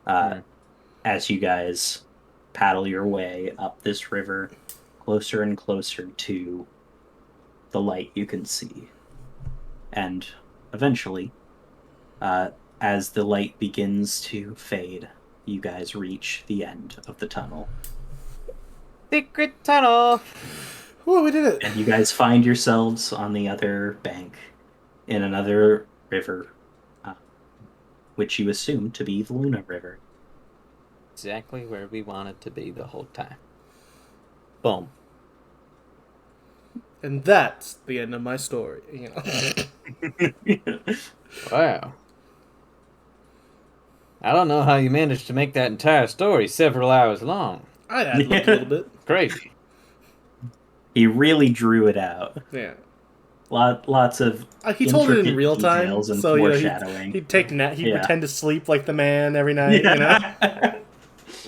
as you guys paddle your way up this river, closer and closer to the light you can see. And eventually, as the light begins to fade, you guys reach the end of the tunnel. Secret tunnel! Whoa, we did it! And you guys find yourselves on the other bank in another river, which you assume to be the Luna River. Exactly where we wanted to be the whole time. Boom. And that's the end of my story. You know. Wow. I don't know how you managed to make that entire story several hours long. I had a little bit. Crazy. He really drew it out. Yeah. Lots of he told it in real time, and so foreshadowing. He'd take he'd pretend to sleep like the man every night. You know.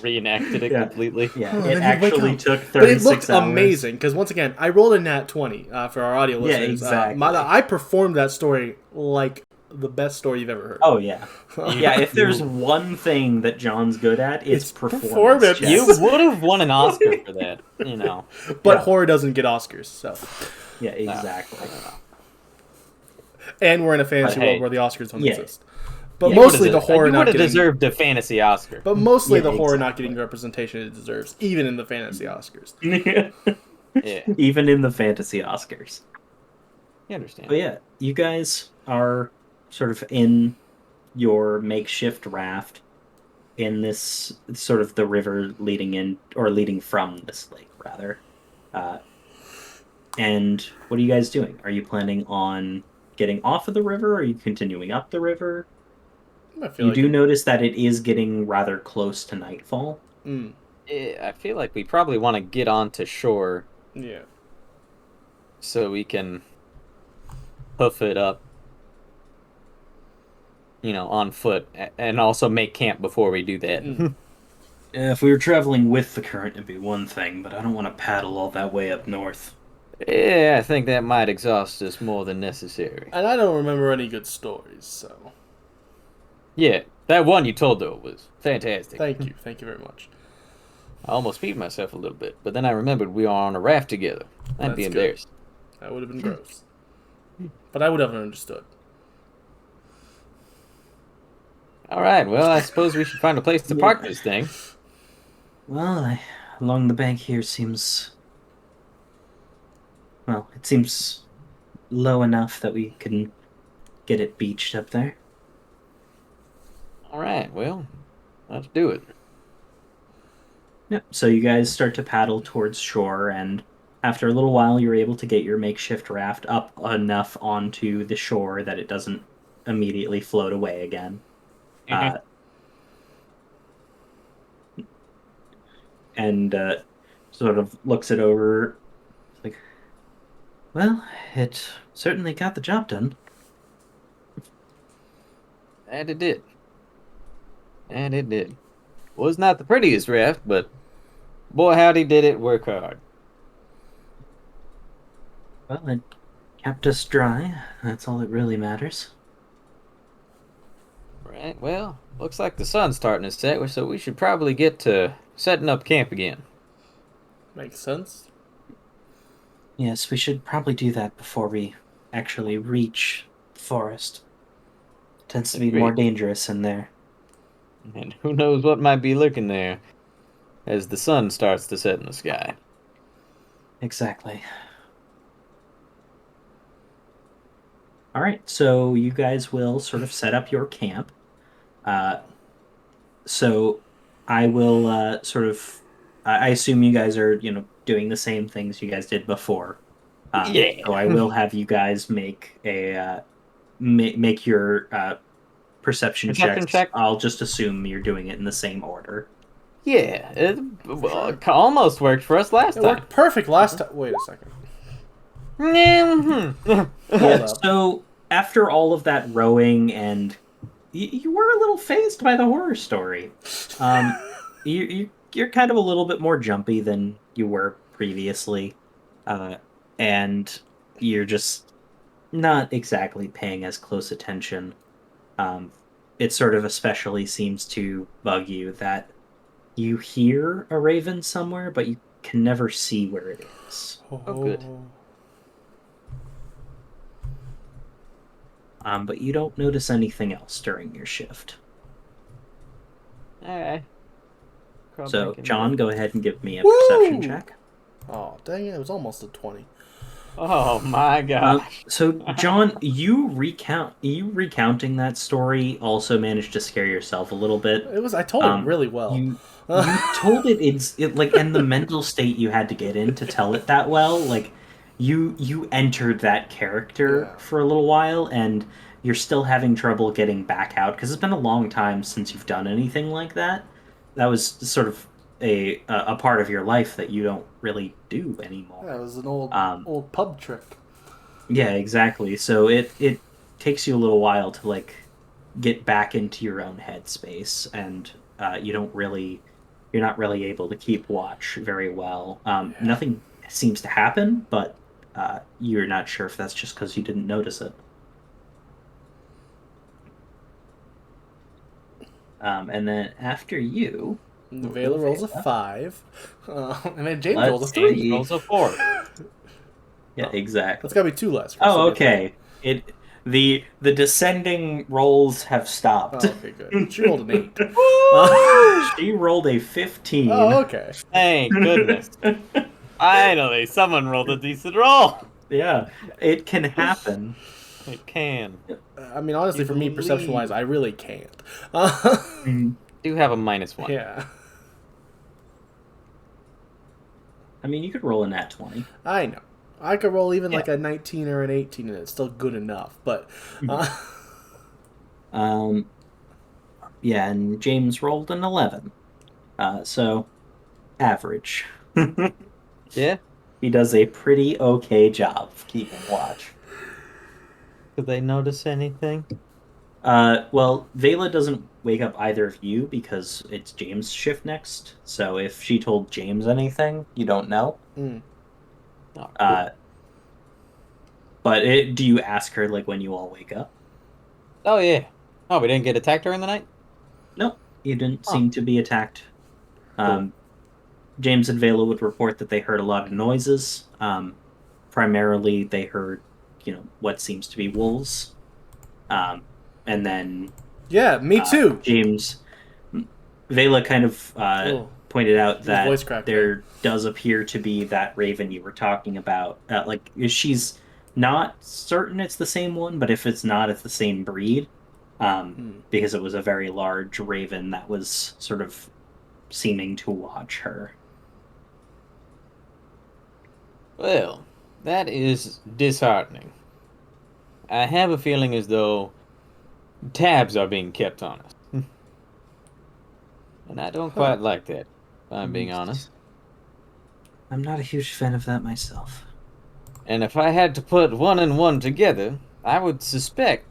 Reenacted it completely. Yeah, it actually took 36 hours. But it looked amazing, because once again, I rolled a nat 20 for our audio listeners. Yeah, exactly. I performed that story like the best story you've ever heard. Oh, yeah. Yeah, if there's one thing that John's good at, it's performance. You would have won an Oscar for that, you know. But horror doesn't get Oscars, so. Yeah, exactly. And we're in a fantasy world where the Oscars don't exist. But mostly the horror not getting... deserved a fantasy Oscar. But mostly the horror not getting the representation it deserves, even in the fantasy Oscars. Yeah. Even in the fantasy Oscars. You understand. But yeah, you guys are sort of in your makeshift raft, in this sort of the river leading in or leading from this lake rather. And what are you guys doing? Are you planning on getting off of the river? Or are you continuing up the river? You do notice that it is getting rather close to nightfall. I feel like we probably want to get onto shore. Yeah. So we can hoof it up, on foot, and also make camp before we do that. If we were traveling with the current, it'd be one thing, but I don't want to paddle all that way up north. Yeah, I think that might exhaust us more than necessary. And I don't remember any good stories, so... Yeah, that one you told, though, was fantastic. Thank you very much. I almost peed myself a little bit, but then I remembered we were on a raft together. I'd be embarrassed. That would have been gross. But I would have understood. Alright, well, I suppose we should find a place to park this thing. Well, along the bank here seems... Well, it seems low enough that we can get it beached up there. Alright, well, let's do it. Yep, so you guys start to paddle towards shore, and after a little while you're able to get your makeshift raft up enough onto the shore that it doesn't immediately float away again. And sort of looks it over, like, well, it certainly got the job done. And it did. Was not the prettiest raft, but boy howdy did it work hard. Well, it kept us dry. That's all that really matters. Right, well, looks like the sun's starting to set, so we should probably get to setting up camp again. Makes sense. Yes, we should probably do that before we actually reach the forest. It tends to be more dangerous in there. And who knows what might be lurking there as the sun starts to set in the sky. Exactly. All right, so you guys will sort of set up your camp. So I will sort of... I assume you guys are, doing the same things you guys did before. Yeah. So I will have you guys make a make your perception checks. Check. I'll just assume you're doing it in the same order. Yeah, it almost worked for us last time. It worked perfect last time. Wait a second. Yeah, so after all of that rowing, and you were a little phased by the horror story. You're kind of a little bit more jumpy than you were previously, and you're just not exactly paying as close attention. It sort of especially seems to bug you that you hear a raven somewhere, but you can never see where it is. Oh, good. But you don't notice anything else during your shift. Alright. So, John, go ahead and give me a perception check. Oh, dang it. It was almost a 20. Oh, my gosh. So, John, you recounting that story also managed to scare yourself a little bit. I told it really well. You told it like, and the mental state you had to get in to tell it that well, like, you entered that character for a little while, and you're still having trouble getting back out, because it's been a long time since you've done anything like that. That was sort of a part of your life that you don't really do anymore. Yeah, it was an old pub trick. Yeah, exactly. So it takes you a little while to, like, get back into your own headspace, and you're not really able to keep watch very well. Nothing seems to happen, but you're not sure if that's just because you didn't notice it. And then after you... Vela rolls a 5. And then James rolls a 3. James rolls a 4. Yeah, exactly. That's got to be 2 less. Oh, okay. The descending rolls have stopped. Oh, okay, good. She rolled an 8. She rolled a 15. Oh, okay. Thank goodness. Finally, someone rolled a decent roll. Yeah, it can happen. It can. I mean, honestly, for me, perception-wise, I really can't. do have a -1. Yeah. I mean, you could roll a nat 20. I know. I could roll even like a 19 or an 18 and it's still good enough, but... Yeah, and James rolled an 11. So, average. Yeah? He does a pretty okay job of keeping watch. Did they notice anything? Well, Vela doesn't wake up either of you because it's James' shift next. So if she told James anything, you don't know. Mm. Oh, cool. But do you ask her like when you all wake up? Oh, yeah. Oh, we didn't get attacked during the night? No, you didn't seem to be attacked. Cool. James and Vela would report that they heard a lot of noises. Primarily, they heard, what seems to be wolves. And then... Yeah, me too! Vela kind of pointed out that there does appear to be that raven you were talking about. She's not certain it's the same one, but if it's not, it's the same breed. Because it was a very large raven that was sort of seeming to watch her. Well, that is disheartening. I have a feeling as though tabs are being kept on us. And I don't quite like that, if I'm being honest. I'm not a huge fan of that myself. And if I had to put 1 and 1 together, I would suspect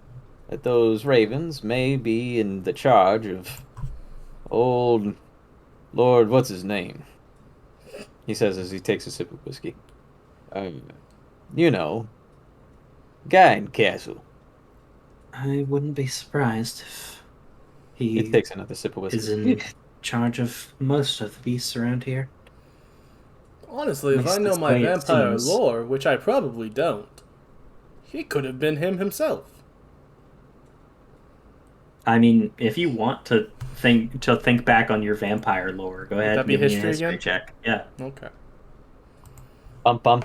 that those ravens may be in the charge of old Lord what's his name? He says as he takes a sip of whiskey. Guy in Castle. I wouldn't be surprised if he takes another sip of whiskey. Is in charge of most of the beasts around here. Honestly, if I know my vampire lore, which I probably don't, he could have been him himself. I mean, if you want to think back on your vampire lore, go ahead and give me a history check. Yeah. Okay. Bum.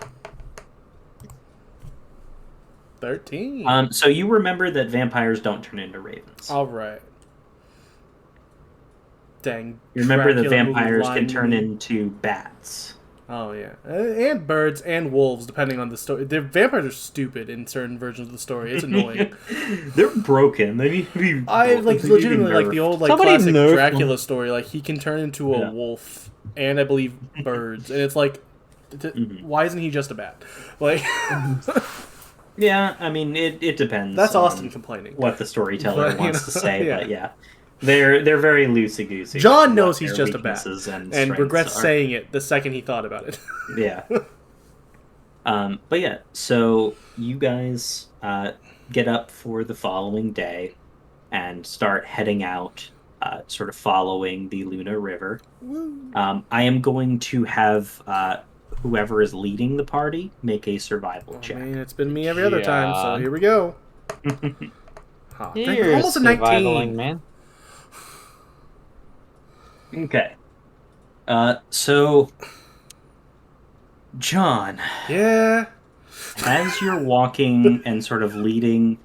13. So you remember that vampires don't turn into ravens. All right. Dang. You remember that vampires can turn into bats. Oh, yeah. And birds and wolves, depending on the story. Vampires are stupid in certain versions of the story. It's annoying. They're broken. They need to be... I legitimately like the old classic Dracula story. Like, he can turn into a wolf and, I believe, birds. And it's like, why isn't he just a bat? Like... Yeah, I mean, it depends. That's Austin complaining. What the storyteller wants to say, but yeah. They're very loosey-goosey. John knows he's just a bat, and regrets saying it the second he thought about it. Yeah. But yeah, so you guys get up for the following day and start heading out, sort of following the Luna River. I am going to have whoever is leading the party make a survival check. I mean, it's been me every other time, so here we go. You're almost a 19, man. Okay. So, John. Yeah? As you're walking and sort of leading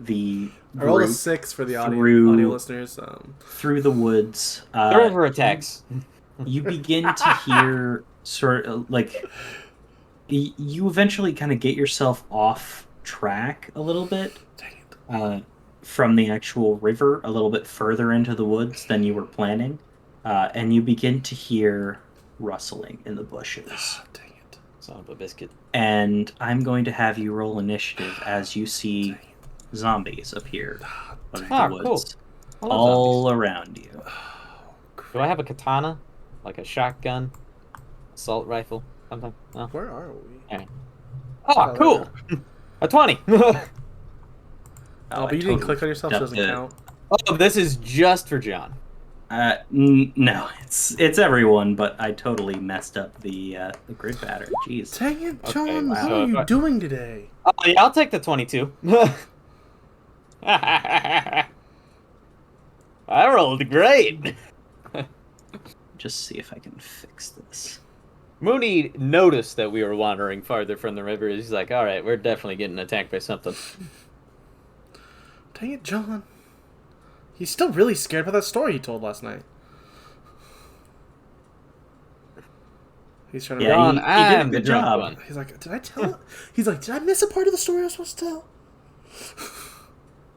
the group... I rolled a 6 for the audio listeners. Through the woods. The river attacks. You begin to hear sort of like... You eventually kind of get yourself off track a little bit. Dang it. From the actual river, a little bit further into the woods than you were planning. And you begin to hear rustling in the bushes. Oh, dang it. Son of a biscuit. And I'm going to have you roll initiative as you see zombies appear in the woods. Cool. All around you. Do I have a katana? Like a shotgun? Assault rifle? Something? No? Where are we? Right. Oh, cool! A 20! But you didn't click on yourself, so it doesn't count? Oh, this is just for John. No, it's everyone, but I totally messed up the grid pattern. Jeez. Dang it, John! What are you doing today? Oh, yeah, I'll take the 22. I rolled great. Just see if I can fix this. Moony noticed that we were wandering farther from the river. He's like, "All right, we're definitely getting attacked by something." Dang it, John! He's still really scared about that story he told last night. He's trying to... Yeah, he did a good job. One. He's like, did I tell it? He's like, did I miss a part of the story I was supposed to tell?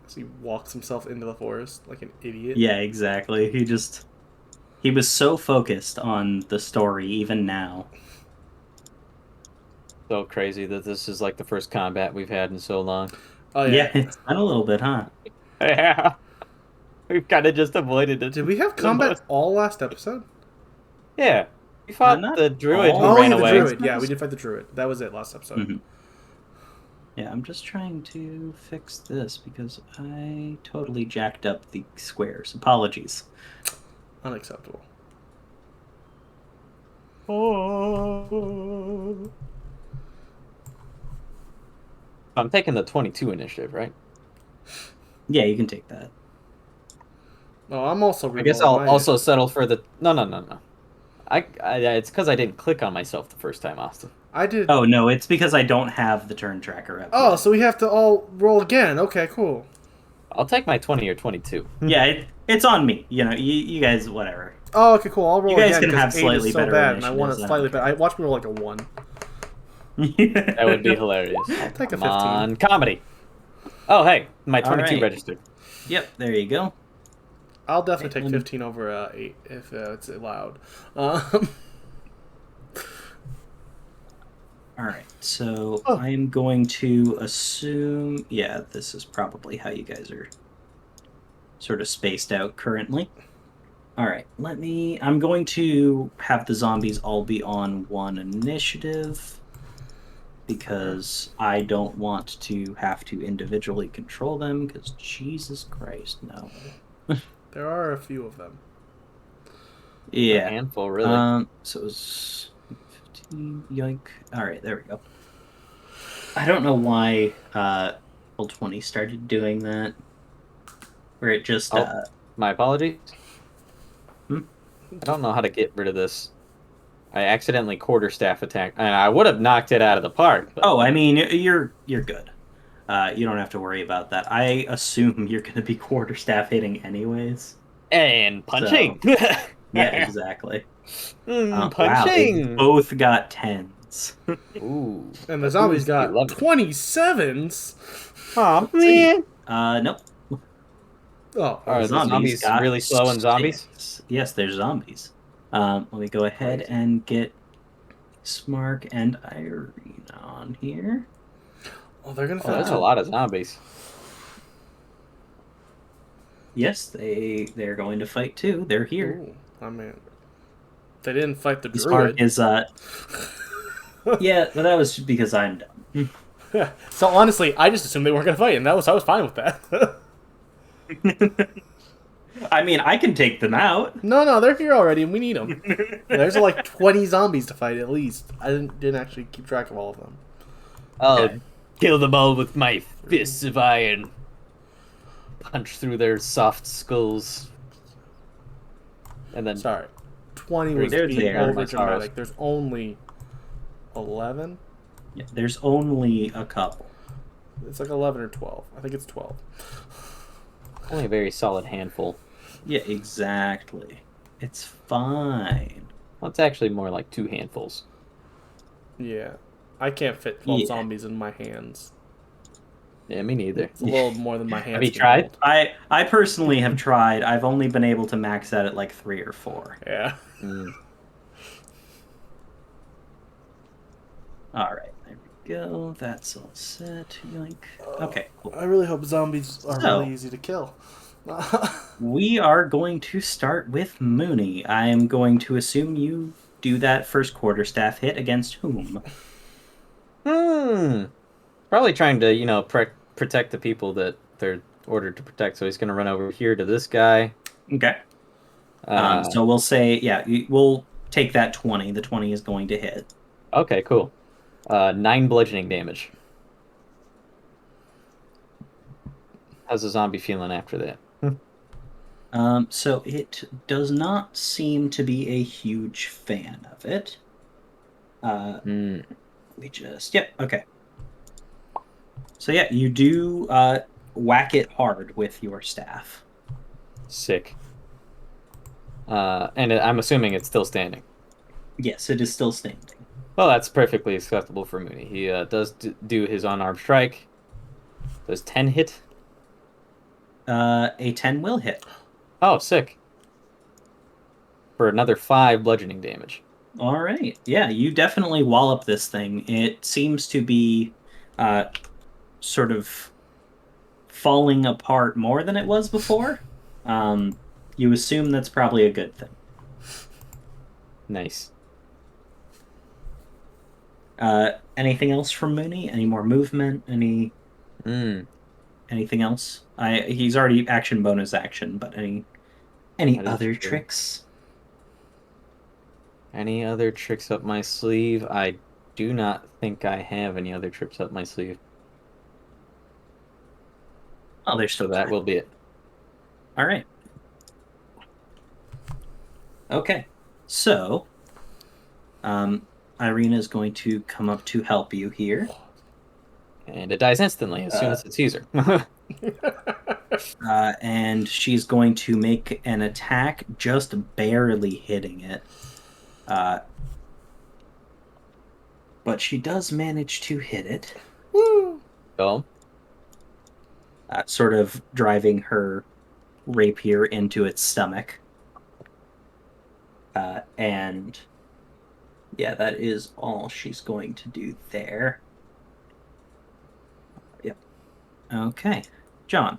So he walks himself into the forest like an idiot. Yeah, exactly. He was so focused on the story, even now. So crazy that this is like the first combat we've had in so long. Oh, yeah. Yeah, it's been a little bit, huh? Yeah. We've kind of just avoided it. Did we have combat all last episode? Yeah. We fought the druid who ran ran the away. Druid. Yeah, we did fight the druid. That was it last episode. Mm-hmm. Yeah, I'm just trying to fix this because I totally jacked up the squares. Apologies. Unacceptable. Oh. I'm taking the 22 initiative, right? Yeah, you can take that. Oh, I'm also... I guess I'll also settle for the... No. It's because I didn't click on myself the first time, Austin. I did... Oh, no, it's because I don't have the turn tracker up. Oh, so we have to all roll again. Okay, cool. I'll take my 20 or 22. Yeah, it's on me. You know, you guys, whatever. Oh, okay, cool. I'll roll again. You guys can have slightly better bad, and I want it initiatives, slightly better. Watch me roll like a 1. That would be hilarious. I'll take a 15. Come on, comedy. Oh, hey, my 22 right. registered. Yep, there you go. I'll definitely take 15 over 8 if it's allowed. Alright, so I'm going to assume... Yeah, this is probably how you guys are sort of spaced out currently. Alright, I'm going to have the zombies all be on 1 initiative because I don't want to have to individually control them because Jesus Christ, no. There are a few of them. Yeah. A handful, really. So it was 15, yoink. Alright, there we go. I don't know why Roll 20 started doing that. Where it just... my apologies. I don't know how to get rid of this. I accidentally quarterstaff attacked, and I would have knocked it out of the park. But... Oh, I mean, you're good. You don't have to worry about that. I assume you're going to be quarterstaff hitting anyways. And punching. So, yeah, exactly. Punching. Wow, they both got 10s. Ooh. And the zombies got 27s. Oh, man. Nope. Oh, are the zombies really slow in zombies? Yes, they're zombies. Let me go ahead and get Smark and Irene on here. Oh, they're gonna. There's a lot of zombies. Yes, they're going to fight too. They're here. Ooh, I mean, they didn't fight the Smark druid. is yeah, but that was because I'm dumb. So honestly, I just assumed they weren't gonna fight, and I was fine with that. I mean, I can take them out. No, they're here already, and we need them. There's like 20 zombies to fight at least. I didn't actually keep track of all of them. I'll kill them all with my fists of iron. Punch through their soft skulls. And then... Sorry. 20 was being over dramatic. There's only 11? Yeah, there's only a couple. It's like 11 or 12. I think it's 12. Only a very solid handful. Yeah, exactly. It's fine. Well, it's actually more like 2 handfuls. Yeah. I can't fit 12 zombies in my hands. Yeah, me neither. It's a little more than my hands. Have you tried? I personally have tried. I've only been able to max out at like 3 or 4. Yeah. Alright, there we go. That's all set. Yoink. Okay, cool. I really hope zombies are really easy to kill. We are going to start with Moony. I am going to assume you do that first quarterstaff hit against whom? Probably trying to, protect the people that they're ordered to protect. So he's going to run over here to this guy. Okay. So we'll say, we'll take that 20. The 20 is going to hit. Okay, cool. 9 bludgeoning damage. How's the zombie feeling after that? So it does not seem to be a huge fan of it. Okay. So you do whack it hard with your staff. Sick. And I'm assuming it's still standing. Yes, it is still standing. Well, that's perfectly acceptable for Moony. He does do his unarmed strike. Does 10 hit? A 10 will hit. Oh, sick. For another 5 bludgeoning damage. All right. Yeah, you definitely wallop this thing. It seems to be sort of falling apart more than it was before. You assume that's probably a good thing. Nice. Anything else from Moony? Any more movement? Anything else? He's already action bonus action, but any other tricks? Any other tricks up my sleeve? I do not think I have any other tricks up my sleeve. Oh, there's still that will be it. All right. Okay. So, Irina is going to come up to help you here. And it dies instantly as soon as it sees her. And she's going to make an attack, just barely hitting it. But she does manage to hit it. Woo! Oh. Sort of driving her rapier into its stomach. And yeah, that is all she's going to do there. Yep. Okay. John.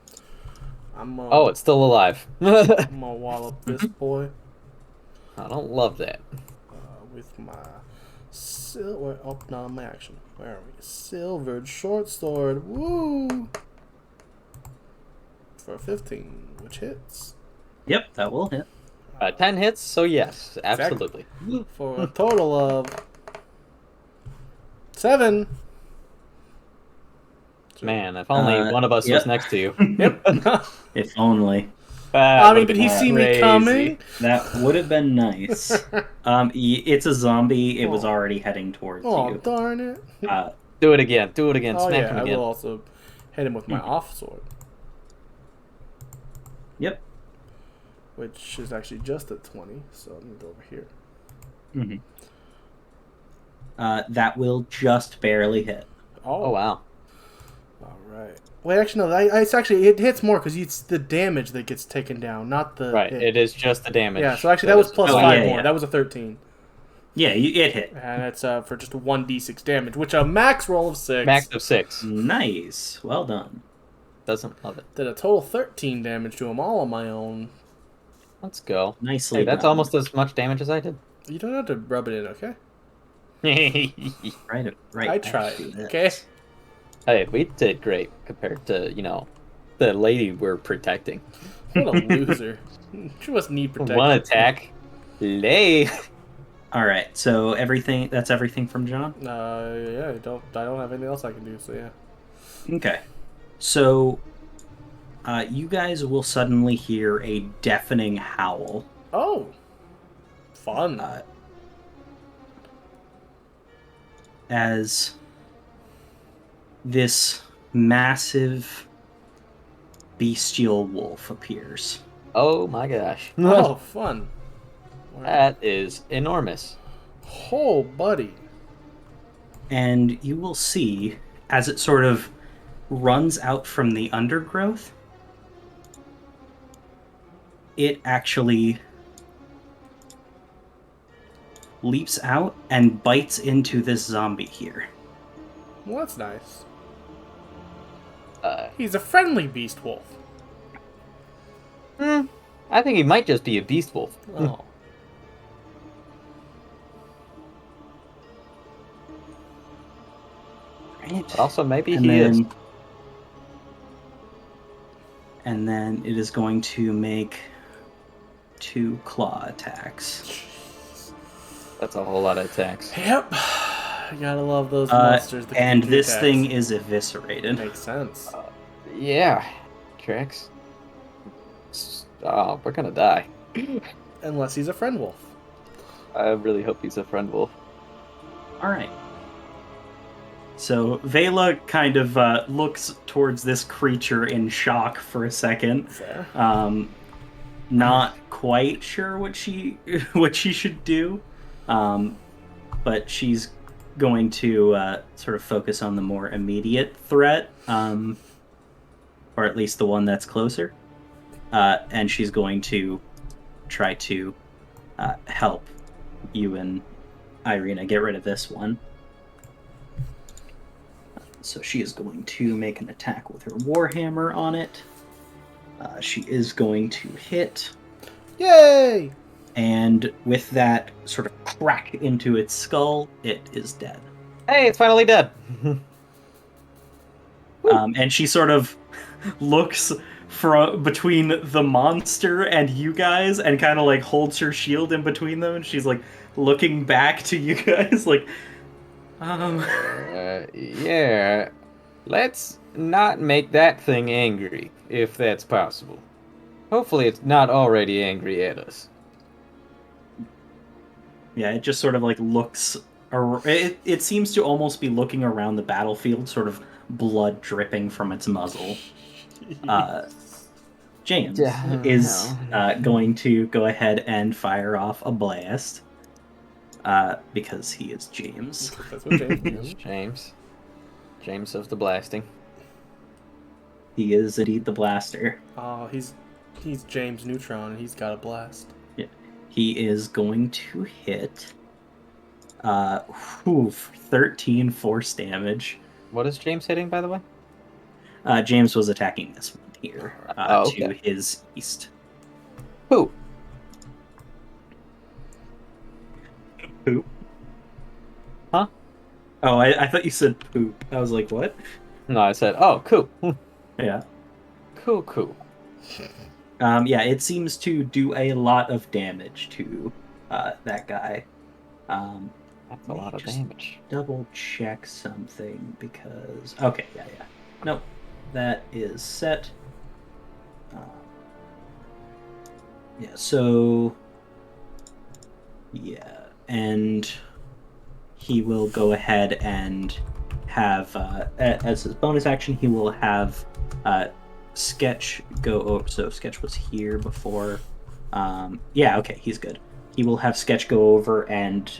Oh, it's still alive. I'm gonna wallop this boy. I don't love that. With my my action. Where are we? Silvered short sword. Woo! For 15, which hits. Yep, that will hit. 10 hits, so yes, absolutely. For a total of 7. Man, if only one of us was next to you. Yep. If only. I mean, did he see me coming? That would have been nice. It's a zombie. It was already heading towards you. Oh, darn it. Do it again. Do it again. Oh, Smack yeah, him again. I will also hit him with my off sword. Yep. Which is actually just a 20, so I'm going to go over here. That will just barely hit. Oh wow. All right. Wait, actually, no. It's actually, it hits more because it's the damage that gets taken down, not the Right, hit. it is just the damage. Yeah, so actually that was plus 5 more. Yeah. That was a 13. Yeah, it hit. And it's for just a 1d6 damage, which a max roll of 6. Max of 6. Nice. Well done. Doesn't love it. Did a total 13 damage to him all on my own. Let's go. Nicely Hey, that's done. almost as much damage as I did. You don't have to rub it in, okay? Right. I tried, okay? Hey, we did great compared to, the lady we're protecting. What a loser. She must need protection. One attack. Lay. All right. So that's everything from John? Yeah, I don't have anything else I can do, so yeah. Okay. So you guys will suddenly hear a deafening howl. Oh. Fun. As this massive bestial wolf appears. Oh my gosh. Oh, fun. That is enormous. Oh, buddy. And you will see, as it sort of runs out from the undergrowth, it actually leaps out and bites into this zombie here. Well, that's nice. He's a friendly beast wolf. I think he might just be a beast wolf. Oh. But also, maybe he is. And then it is going to make 2 claw attacks. That's a whole lot of attacks. Yep. You gotta love those monsters. And this thing is eviscerated. Makes sense. Yeah. Tracks. Oh, we're gonna die. Unless he's a friend wolf. I really hope he's a friend wolf. Alright. So Vela kind of looks towards this creature in shock for a second. Fair. not quite sure what she should do, but she's going to sort of focus on the more immediate threat, or at least the one that's closer, and she's going to try to help you and Irina get rid of this one. So she is going to make an attack with her Warhammer on it. She is going to hit. Yay! And with that sort of crack into its skull, it is dead. Hey, it's finally dead. And she sort of looks from between the monster and you guys and kind of like holds her shield in between them, and she's like looking back to you guys like, yeah. Let's not make that thing angry, if that's possible. Hopefully it's not already angry at us. Yeah, it just sort of like looks... It seems to almost be looking around the battlefield, sort of blood dripping from its muzzle. James is going to go ahead and fire off a blast. Because he is James. That's what James is. James of the blasting. He is indeed the blaster. Oh, he's James Neutron, and he's got a blast. Yeah. He is going to hit 13 force damage. What is James hitting, by the way? James was attacking this one here to his east. Who? Poop. Huh? Oh, I thought you said poop. I was like, what? No, I said, oh, cool. Yeah. Cool. Yeah, it seems to do a lot of damage to that guy. That's a lot of damage. Double check something because... Okay, yeah. Nope. That is set. Yeah, so... Yeah, and he will go ahead and have, as his bonus action, he will have Sketch go over. So Sketch was here before. Yeah, okay, he's good. He will have Sketch go over and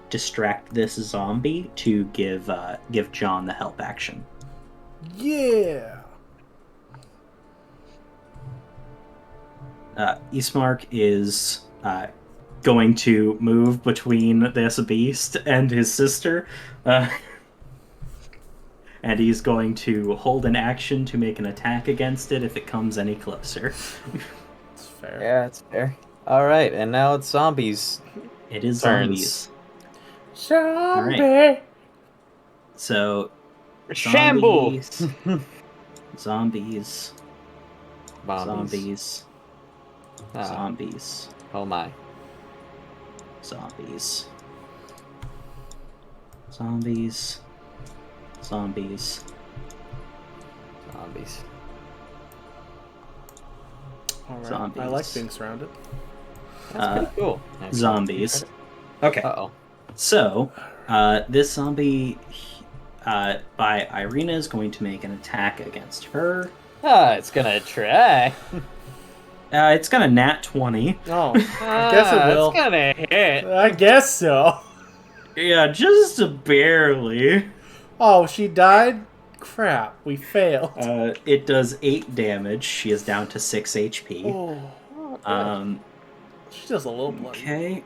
distract this zombie to give John the help action. Yeah. Ismark is going to move between this beast and his sister, and he's going to hold an action to make an attack against it if it comes any closer. It's fair. Yeah, it's fair. All right, and now it's zombies. It is turns. Zombie. Right. So, Shamble. Zombies. Zombies. Zombies. Oh my. Zombies. All right. Zombies. I like being surrounded. That's pretty cool. Actually. Zombies. Okay. Uh-oh. So, this zombie by Irina is going to make an attack against her. It's gonna try. It's gonna nat 20. Oh, I guess it will. It's gonna hit. I guess so. Yeah, just barely. Oh, she died? Crap, we failed. It does 8 damage. She is down to 6 HP. Oh, she does a little blood. Okay.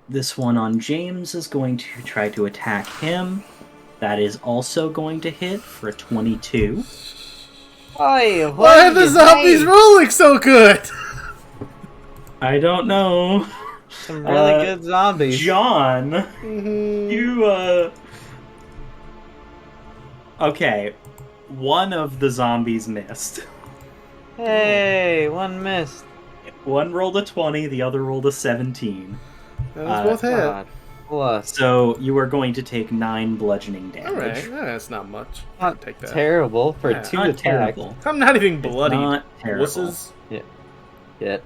This one on James is going to try to attack him. That is also going to hit for a 22. Why are the zombies rolling so good? I don't know. Some really good zombies. John, Mm-hmm. you, Okay, one of the zombies missed. Hey, one missed. One rolled a 20, the other rolled a 17. Those both hit. God. Plus. So you are going to take 9 bludgeoning damage. Alright, that's not much. Not Take that. terrible for Yeah, 2 Not attacks. terrible. I'm not even bloody. Not terrible. Wusses. Yeah.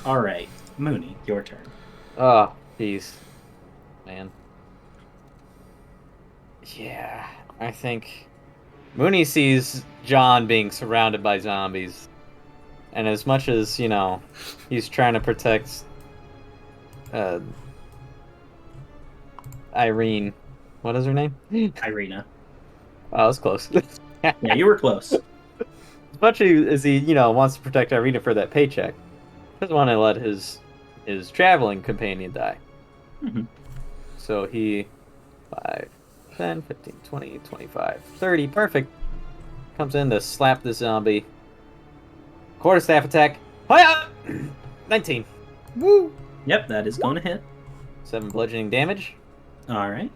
Alright, Moony, your turn. Oh, jeez. Man. Yeah, I think Moony sees John being surrounded by zombies. And as much as, he's trying to protect Irene. What is her name? Irina. Oh, that was close. Yeah, you were close. As much as he, wants to protect Irina for that paycheck, doesn't want to let his traveling companion die. Mm-hmm. So he 5, 10, 15, 20, 25, 30, perfect. Comes in to slap the zombie. Quarterstaff attack. Hiya! 19. Woo! Yep, that is going to hit. 7 bludgeoning damage. All right.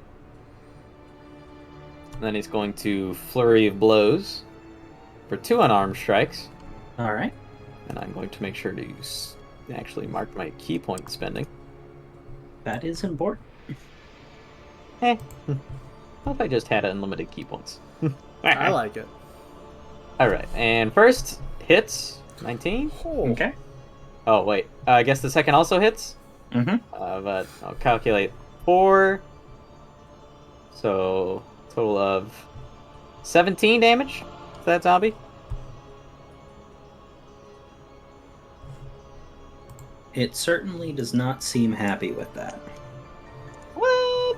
And then he's going to flurry of blows for 2 unarmed strikes. All right. And I'm going to make sure to actually mark my key point spending. That is important. What if I just had unlimited key points? I like it. Alright, and first hits 19. Oh. Okay. Oh, wait. I guess the second also hits? Mm-hmm. But I'll calculate 4. So, total of 17 damage to that zombie. It certainly does not seem happy with that. What?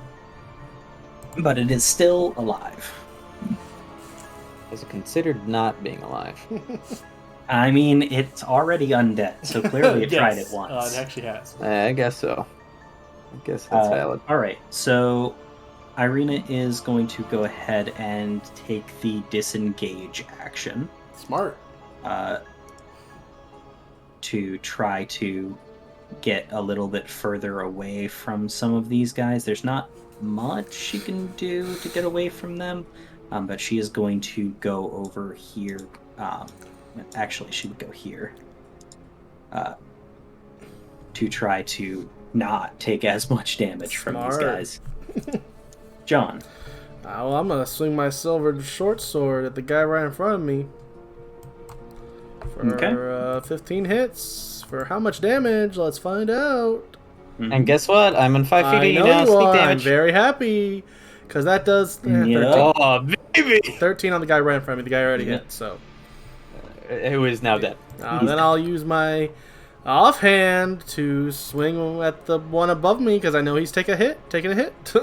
But it is still alive. Has it considered not being alive? I mean, it's already undead, so clearly it Yes. tried it once. It actually has. I guess so. I guess that's valid. All right, so Irina is going to go ahead and take the disengage action. Smart. To try to get a little bit further away from some of these guys. There's not much she can do to get away from them, but she is going to go over here. Actually, she would go here to try to not take as much damage from these guys. John. Well, I'm gonna swing my silver short sword at the guy right in front of me. For 15 hits. For how much damage? Let's find out. Mm-hmm. And guess what? I'm in 5 feet of you know now. you Sneak are. damage. I'm very happy. Because that does 13. Yeah. Oh, baby! 13 on the guy right in front of me. The guy already hit, so. Who is now dead. Then I'll use my offhand to swing at the one above me because I know he's taking a hit.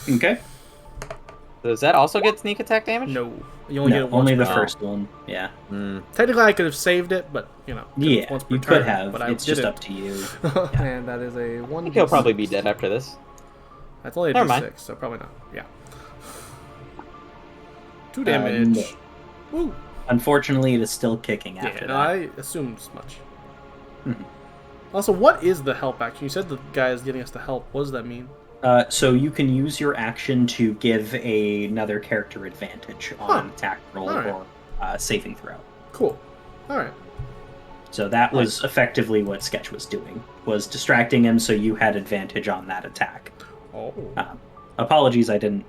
Okay. Does that also get sneak attack damage? No. You only get it once only per the turn. first one. Yeah. Technically, I could have saved it, but, Yeah, once per you turn, could have. But I It's just didn't. up to you. And that is a 1. I think he'll probably be dead after this. That's only a Never D6, mind. so probably not. Yeah. 2 damage. No. Woo. Unfortunately, it is still kicking after No, that. I assumed as much. Mhm. Also, what is the help action? You said the guy is getting us the help. What does that mean? So you can use your action to give another character advantage on attack roll Alright. or saving throw. Cool. All right. So that was effectively what Sketch was doing, was distracting him so you had advantage on that attack. Oh. Apologies, I didn't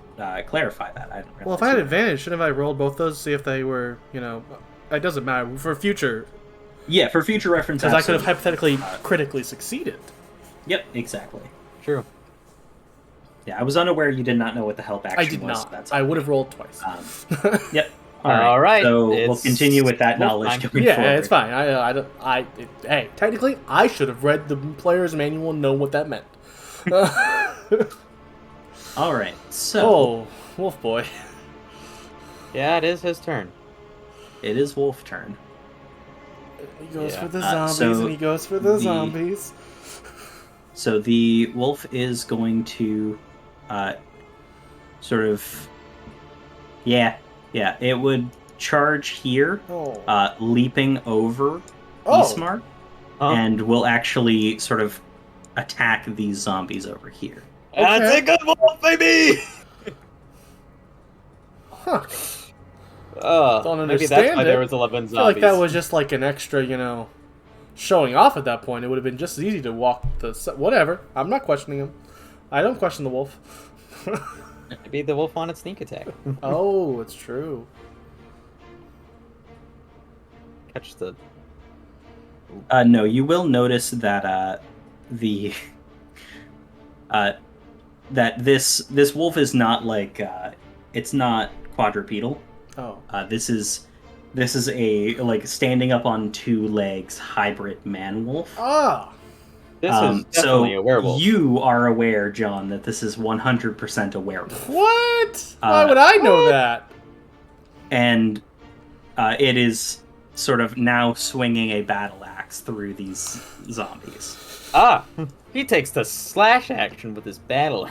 clarify that. I didn't Well, if I had advantage, shouldn't I rolled both those to see if they were, it doesn't matter for future. Yeah, for future reference. Because I could have hypothetically critically succeeded. Yep, exactly. True. Yeah, I was unaware you did not know what the help action I did was. not. That's I would have rolled twice. Yep. All right. So we'll It's continue with that wolf knowledge time. going Yeah, forward. it's fine. Hey, technically, I should have read the player's manual and known what that meant. All right. So Oh, Wolf Boy. Yeah, it is his turn. it is Wolf turn. He goes Yeah. for the zombies so and he goes for the zombies. So the wolf is going to sort of it would charge here, Oh. leaping over Oh. Ismark, and will actually sort of attack these zombies over here. That's a good wolf, baby! Huh. Maybe Don't that's understand why it. there was 11 I zombies. feel like that was just like an extra, showing off at that point. It would have been just as easy to walk whatever. I'm not questioning him. I don't question the wolf. Maybe the wolf wanted sneak attack. Oh, it's true. Catch the... No, you will notice that that this wolf is not like it's not quadrupedal. Oh. This is This is a standing up on two legs hybrid man wolf. Ah. This is definitely a werewolf. You are aware, John, that this is 100% a werewolf. What? Why would I know that? And it is sort of now swinging a battle axe through these zombies. Ah, he takes the slash action with his battle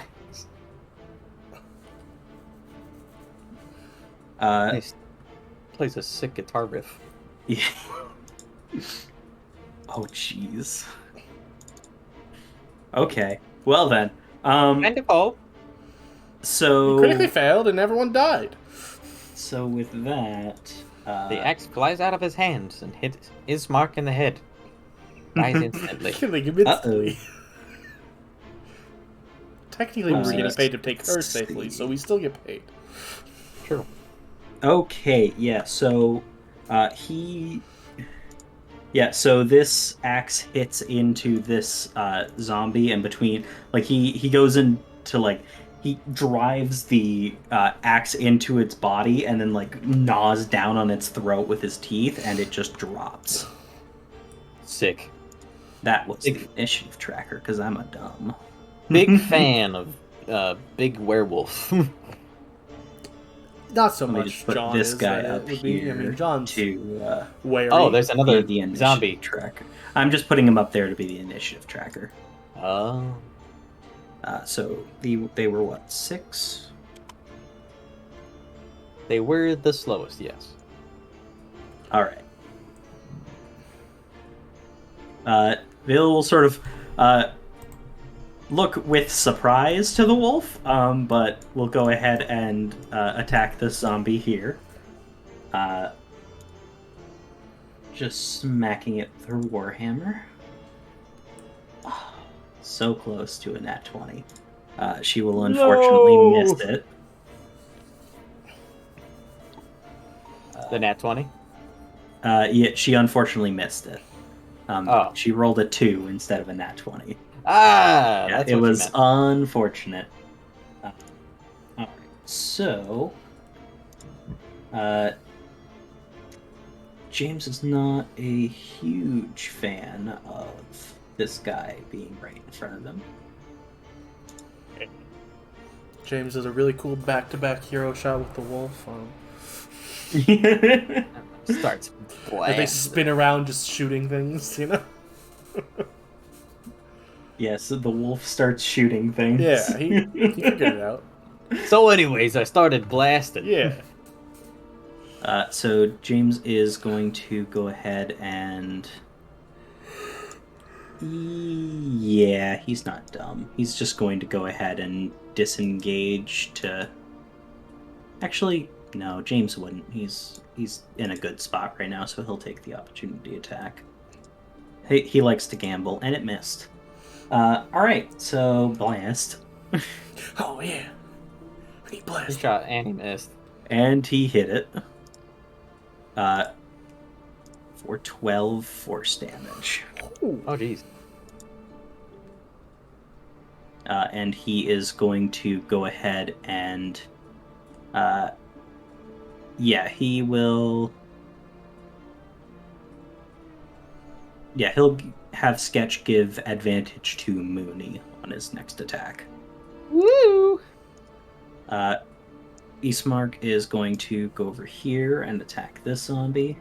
axe. He plays a sick guitar riff. Yeah. Oh, jeez. Okay. Well then. Kind of hope. So he critically failed and everyone died. So with that, the axe flies out of his hands and hits Ismark in the head. Dies instantly. Killing him instantly. Technically, we're getting paid to take her safely, so we still get paid. True. Okay, yeah, so so this axe hits into this zombie, and between, he goes into, he drives the axe into its body and then, gnaws down on its throat with his teeth, and it just drops. Sick. That was the initiative tracker, because I'm a dumb. Big fan of Big Werewolf. Not so much. Put John this is guy that up it would be. I mean, John's to wary. Oh, there's another the zombie tracker. I'm just putting him up there to be the initiative tracker. Oh. So they were what, 6? They were the slowest, yes. All right. Bill will sort of look with surprise to the wolf, but we'll go ahead and attack this zombie here. Just smacking it with her warhammer. Oh, so close to a nat 20. She will unfortunately miss it. The nat 20? Yeah, she unfortunately missed it. She rolled a 2 instead of a nat 20. Ah, yeah, that's it what was you meant. unfortunate. All right, so James is not a huge fan of this guy being right in front of him. James does a really cool back-to-back hero shot with the wolf. Starts As they spin around just shooting things, you know? Yeah, so the wolf starts shooting things. Yeah, he figured it out. So anyways, I started blasting. Yeah. So James is going to go ahead and... Yeah, he's not dumb. He's just going to go ahead and disengage to... Actually, no, James wouldn't. He's in a good spot right now, so he'll take the opportunity attack. He likes to gamble, and it missed. Alright, so blast. Oh, yeah. He blasted. He shot and he missed. And he hit it. For 12 force damage. Oh, jeez. And he is going to go ahead and... yeah, he will... Yeah, he'll have Sketch give advantage to Moony on his next attack. Woo! Ismark is going to go over here and attack this zombie.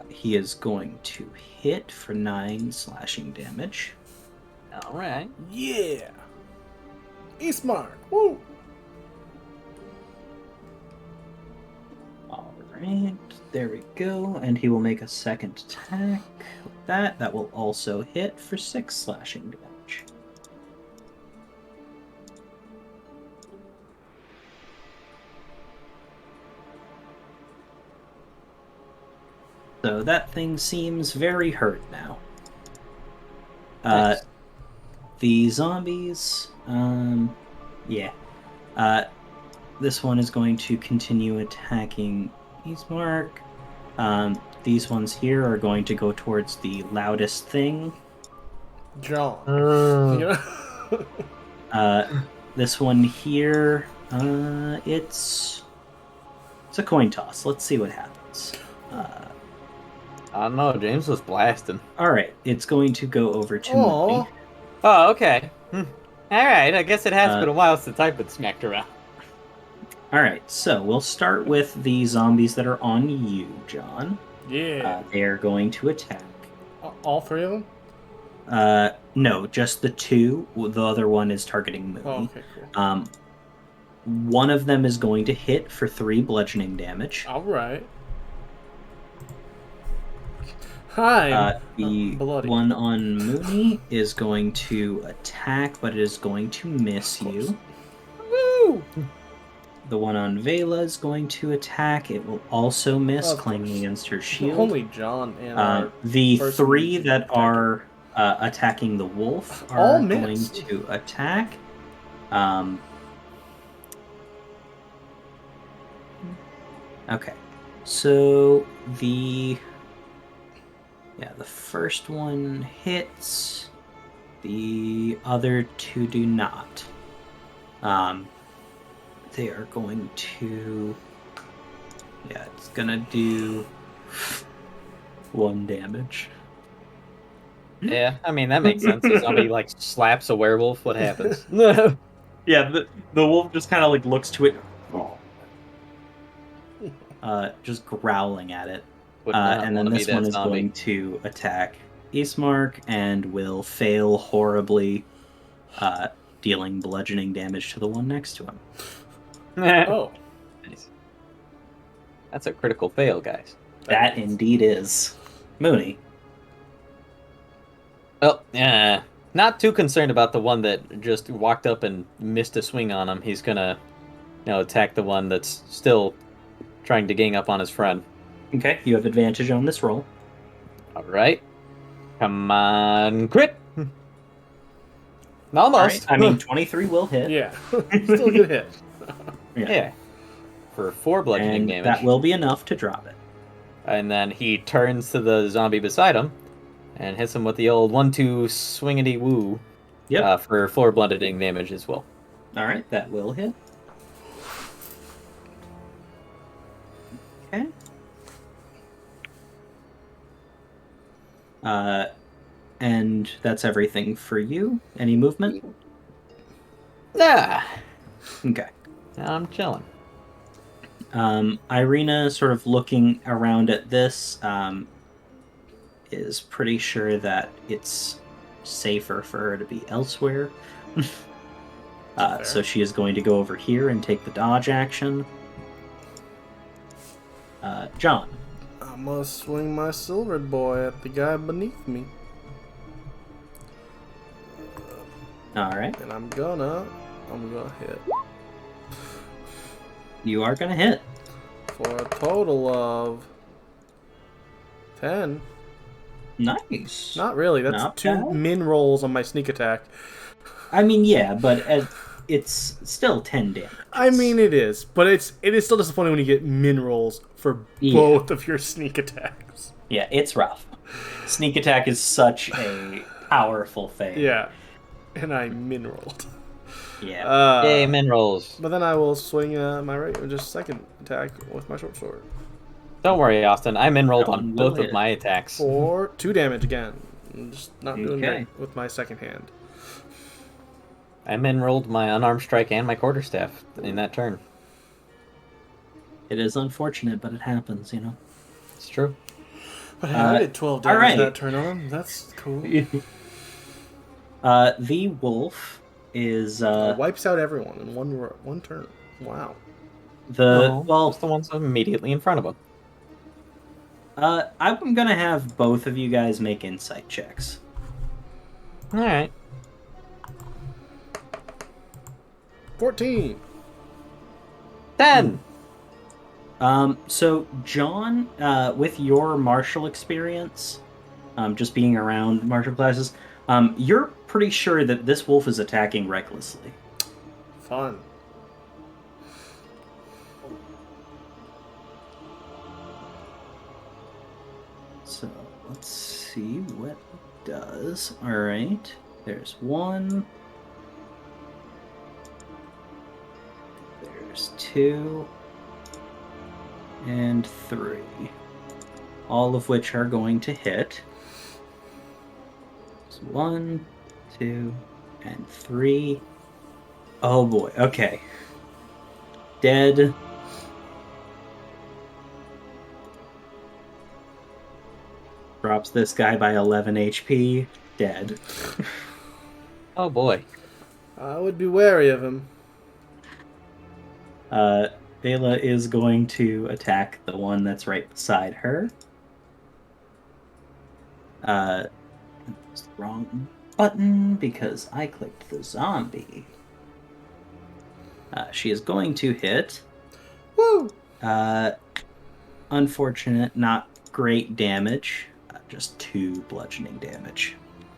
He is going to hit for 9 slashing damage. Alright. Yeah. Ismark. Woo! Alright, there we go. And he will make a second attack. With that will also hit for 6 slashing damage. So that thing seems very hurt now. Nice. The zombies, yeah. This one is going to continue attacking Ismark. These ones here are going to go towards the loudest thing. John. This one here, it's a coin toss. Let's see what happens. I don't know. James was blasting. All right, it's going to go over to Moony. Oh, okay. All right. I guess it has been a while since I've been smacked around. All right, so we'll start with the zombies that are on you, John. Yeah. They are going to attack. All three of them? No, just the two. The other one is targeting Moony. Oh, okay, cool. One of them is going to hit for 3 bludgeoning damage. All right. Hi. The one on Moony is going to attack, but it is going to miss you. Woo! The one on Vela is going to attack. It will also miss, clanging against her shield. Only John and the 3 that are attacking the wolf are going to attack. Okay, so the first one hits. The other 2 do not. They are going to... Yeah, it's gonna do 1 damage. Yeah, I mean, that makes sense. If somebody, slaps a werewolf, what happens? Yeah, the wolf just kind of, looks to it. Just growling at it. And then this one is going to attack Eastmark and will fail horribly, dealing bludgeoning damage to the one next to him. Oh. Nice. That's a critical fail, guys. That indeed is. Moony. Oh, yeah. Not too concerned about the one that just walked up and missed a swing on him. He's gonna, attack the one that's still trying to gang up on his friend. Okay, you have advantage on this roll. All right. Come on, crit. Almost. Right. I mean, 23 will hit. Yeah, still a good hit. Yeah. For 4 bludgeoning damage. That will be enough to drop it. And then he turns to the zombie beside him and hits him with the old 1-2 swingity woo. Yep. For 4 bludgeoning damage as well. All right, that will hit. Okay. And that's everything for you. Any movement? Nah. Okay. I'm chilling. Irina, sort of looking around at this, is pretty sure that it's safer for her to be elsewhere. So she is going to go over here and take the dodge action. John. I'm gonna swing my silver boy at the guy beneath me. Alright. And I'm gonna hit. You are gonna hit. For a total of 10. Nice. Not really. That's Not 2 bad. min rolls on my sneak attack. I mean, yeah, but it's still 10 damage. I mean, it is. But it is still disappointing when you get min rolls for both of your sneak attacks. Yeah, it's rough. Sneak attack is such a powerful thing. Yeah. And I min rolled. Yeah. Yay, min rolls. But then I will swing my second attack with my short sword. Don't worry, Austin. I min rolled on both of my attacks. For 2 damage again. I'm just not doing Okay. great with my second hand. I min rolled my unarmed strike and my quarterstaff in that turn. It is unfortunate, but it happens, It's true. But hey, I did 12 damage alright. that turn on. That's cool. The wolf is Wipes out everyone in one turn. Wow. Just the ones immediately in front of him. I'm gonna have both of you guys make insight checks. All right. 14. 10. So John, with your martial experience, just being around martial classes, you're pretty sure that this wolf is attacking recklessly. Fun. So let's see what it does. All right, there's 1. 2, and 3. All of which are going to hit. So 1, 2, and 3. Oh boy, okay. Dead. Drops this guy by 11 HP. Dead. Oh boy. I would be wary of him. Vela is going to attack the one that's right beside her. It's the wrong button because I clicked the zombie. She is going to hit. Woo! Unfortunate, not great damage. Just 2 bludgeoning damage.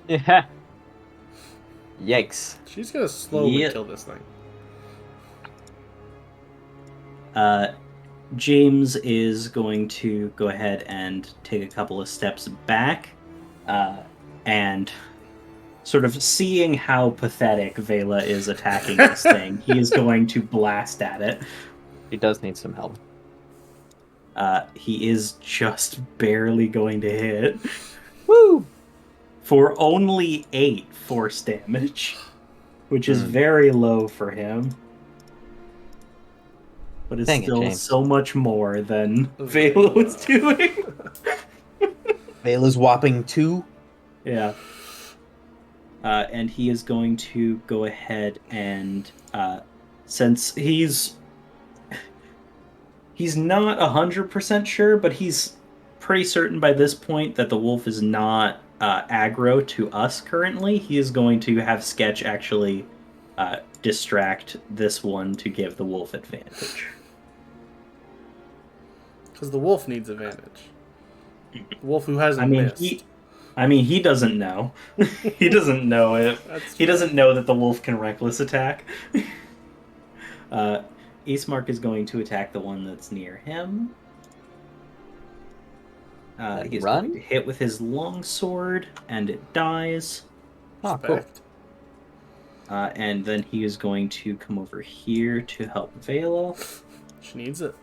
Yeah. Yikes. She's gonna slowly kill this thing. James is going to go ahead and take a couple of steps back, and sort of seeing how pathetic Vela is attacking this thing, he is going to blast at it. He does need some help. He is just barely going to hit. Woo! For only 8 force damage, which is very low for him. But it's still so much more than Vela was doing. Vela's whopping 2? Yeah. And he is going to go ahead and, since he's not 100% sure, but he's pretty certain by this point that the wolf is not aggro to us currently, he is going to have Sketch actually distract this one to give the wolf advantage. Because the wolf needs advantage. The wolf who hasn't missed. He doesn't know. He doesn't know it. He doesn't know that the wolf can reckless attack. Eastmark is going to attack the one that's near him. He's going to hit with his longsword, and it dies. Oh, cool. And then he is going to come over here to help Vela. She needs it.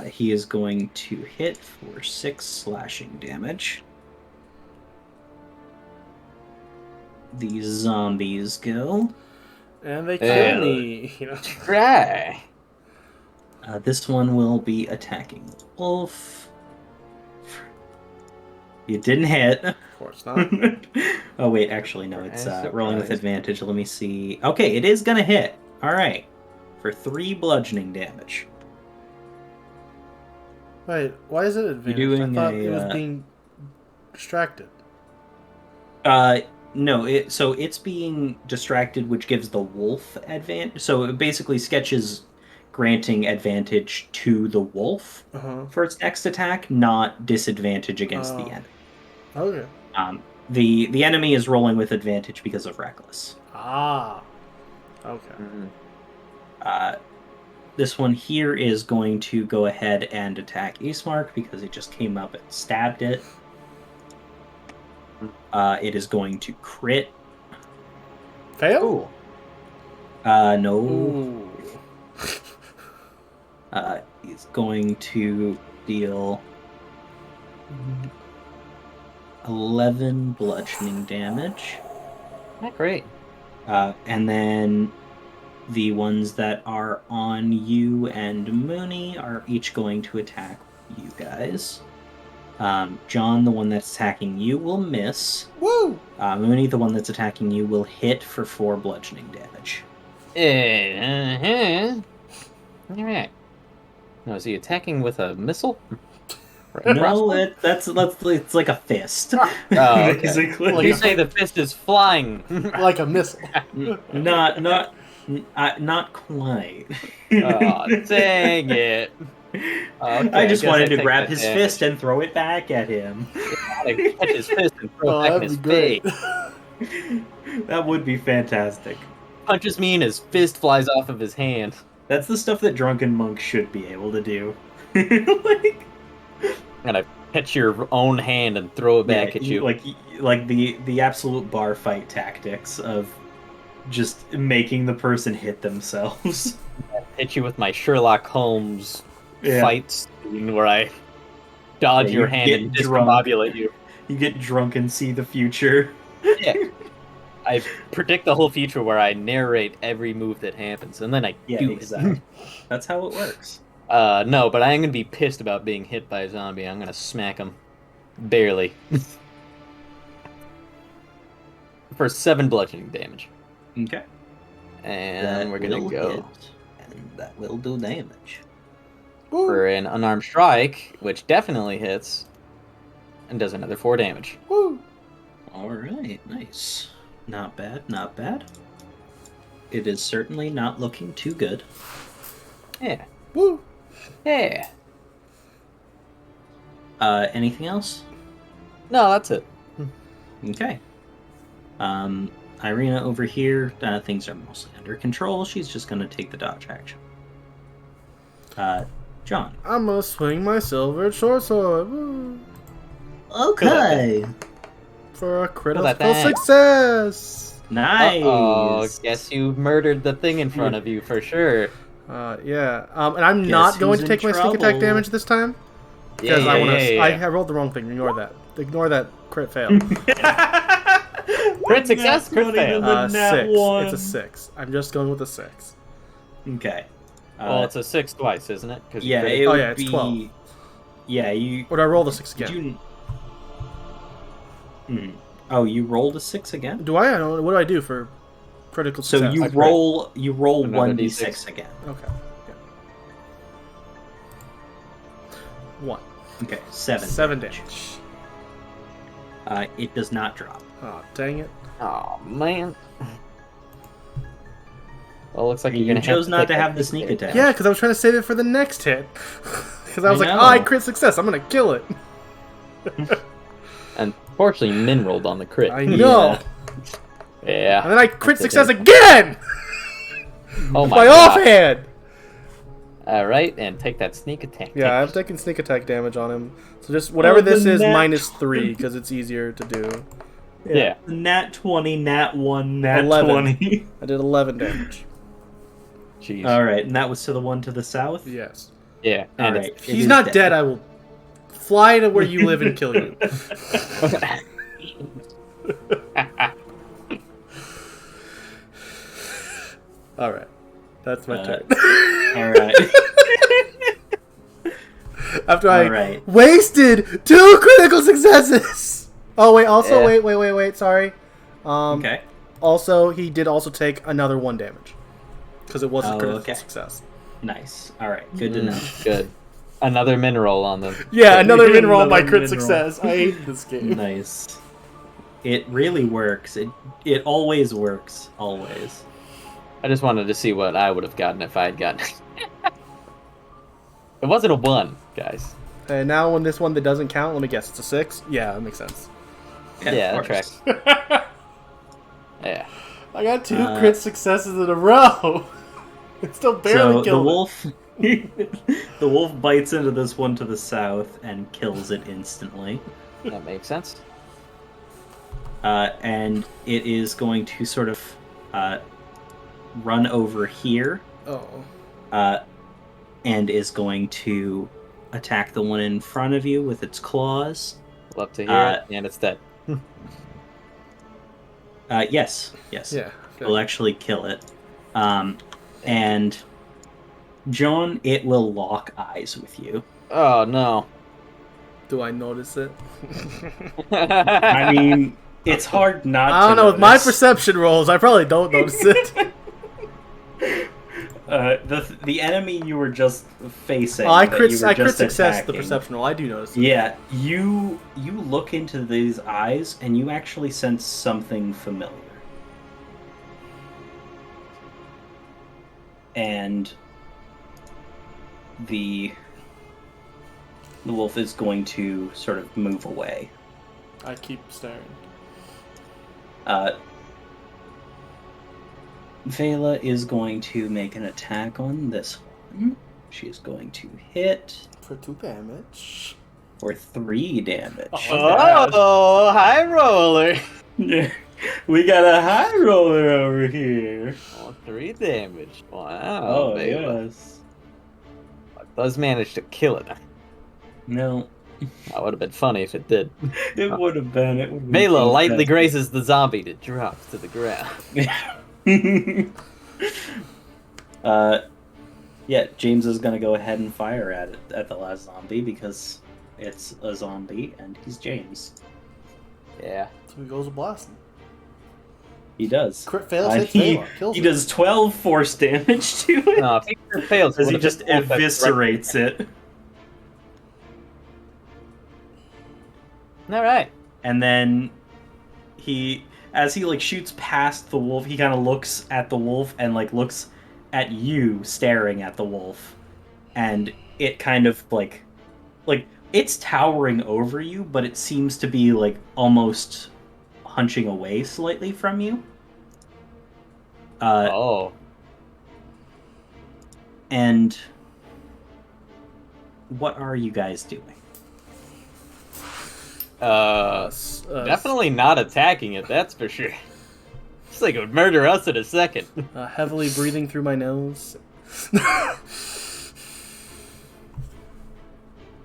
He is going to hit for 6 slashing damage. These zombies go. And they kill me. Try. This one will be attacking the wolf. You didn't hit. Of course not. Oh, wait, actually, no, it's rolling with advantage. Let me see. Okay, it is going to hit. All right. For 3 bludgeoning damage. Wait, why is it advantage? I thought it was being distracted. No, so it's being distracted, which gives the wolf advantage. So basically, Sketch is granting advantage to the wolf for its next attack, not disadvantage against the enemy. Okay. The enemy is rolling with advantage because of Reckless. Ah. Okay. This one here is going to go ahead and attack Eastmark because it just came up and stabbed it. It is going to crit. Fail? No. He's going to deal 11 bludgeoning damage. Not great. And then the ones that are on you and Moony are each going to attack you guys. John, the one that's attacking you, will miss. Woo! Moony, the one that's attacking you, will hit for 4 bludgeoning damage. Alright. No, is he attacking with a missile? No, it's like a fist. Oh, okay. Basically. Well, you say the fist is flying. Like a missile. Not quite. Oh, dang it. Okay, I just wanted to grab his fist and throw it back at him. Catch his fist and throw it back in his face. That would be fantastic. Punches me and his fist flies off of his hand. That's the stuff that drunken monks should be able to do. Gotta catch your own hand and throw it back at you. Like the absolute bar fight tactics of just making the person hit themselves. hit you with my Sherlock Holmes fight scene where I dodge your hand and discombobulate you. You get drunk and see the future. Yeah. I predict the whole future where I narrate every move that happens, and then I do exactly. That's how it works. No, but I am going to be pissed about being hit by a zombie. I'm going to smack him. Barely. For 7 bludgeoning damage. Okay. And we're going to go... And that will do damage. For an unarmed strike, which definitely hits, and does another 4 damage. Woo! Alright, nice. Not bad, not bad. It is certainly not looking too good. Yeah. Woo! Yeah. Anything else? No, that's it. Okay. Irina over here, things are mostly under control. She's just going to take the dodge action. John. I'm going to swing my silver short sword. Woo. Okay. For a critical success. Nice. Oh, guess you murdered the thing in front of you for sure. Yeah. And I'm not going to take my sneak attack damage this time. Because I rolled the wrong thing. Ignore that. Ignore that crit fail. Crit success, crit fail. 6. It's a 6. I'm just going with a 6. Okay. Well, it's a 6 twice, isn't it? Yeah, it's 12. Yeah, you... Or did I roll the 6 again? Oh, you rolled a 6 again? Do I? I don't know. What do I do for critical success? So you roll 1d6 again. Okay. Yeah. 1. Okay, 7. 7 damage. It does not drop. Oh, dang it. Oh, man. Well, looks like you chose not to have the sneak attack. Yeah, because I was trying to save it for the next hit. Because I was I crit success. I'm going to kill it. Unfortunately, Min rolled on the crit. I know. Yeah. And then I crit success again! Oh my offhand! Alright, and take that sneak attack. Yeah, I'm taking sneak attack damage on him. So just whatever this is, -3, because it's easier to do. Yeah. Nat 20, nat 1, nat 11. 20. I did 11 damage. Jeez. Alright, and that was to the one to the south? Yes. Yeah. And if he's not dead, I will fly to where you live and kill you. Alright. That's my turn. Alright. After I wasted 2 critical successes! Oh, wait, also, wait, sorry. Okay. Also, he did also take another 1 damage. Because it was a critical success. Nice. Alright, good to know. Good. Another mineral on them. Yeah, another mineral on my crit success. I hate this game. Nice. It really works. It always works. Always. I just wanted to see what I would have gotten if I had gotten it. It wasn't a 1, guys. And now on this one that doesn't count, let me guess, it's a 6? Yeah, that makes sense. Yeah, that tracks. Yeah. I got 2 crit successes in a row. It still barely killed the wolf bites into this one to the south and kills it instantly. That makes sense. And it is going to sort of run over here. And is going to attack the one in front of you with its claws. Love to hear it, and it's dead. Yes. Yeah. It'll actually kill it. And John, it will lock eyes with you. Oh, no. Do I notice it? I mean, it's hard not to. I don't know, with my perception rolls, I probably don't notice it. The enemy you were just facing. I crit success the perception roll. I do notice it. Yeah, you look into these eyes and you actually sense something familiar. And the wolf is going to sort of move away. I keep staring. Vela is going to make an attack on this one. She is going to hit for 2 damage. For 3 damage. Oh, high roller. We got a high roller over here. Oh, 3 damage. Wow. Oh, Vela. yes. Does manage to kill it. No. That would have been funny if it did. It would have been. It would have been Vela lightly fantastic. grazes the zombie that drops to the ground. Yeah, James is gonna go ahead and fire at it at the last zombie because it's a zombie and he's James. Yeah. So he goes blasting. He does. Crit fails, hits Vela, kills he it. does 12 force damage to it. No, if he crit fails, As he just eviscerates it. Alright. And then as he like shoots past the wolf, he kind of looks at the wolf and like looks at you staring at the wolf. And it kind of like it's towering over you, but it seems to be like almost hunching away slightly from you. And what are you guys doing? Definitely not attacking it, that's for sure. It's like it would murder us in a second. Heavily breathing through my nose.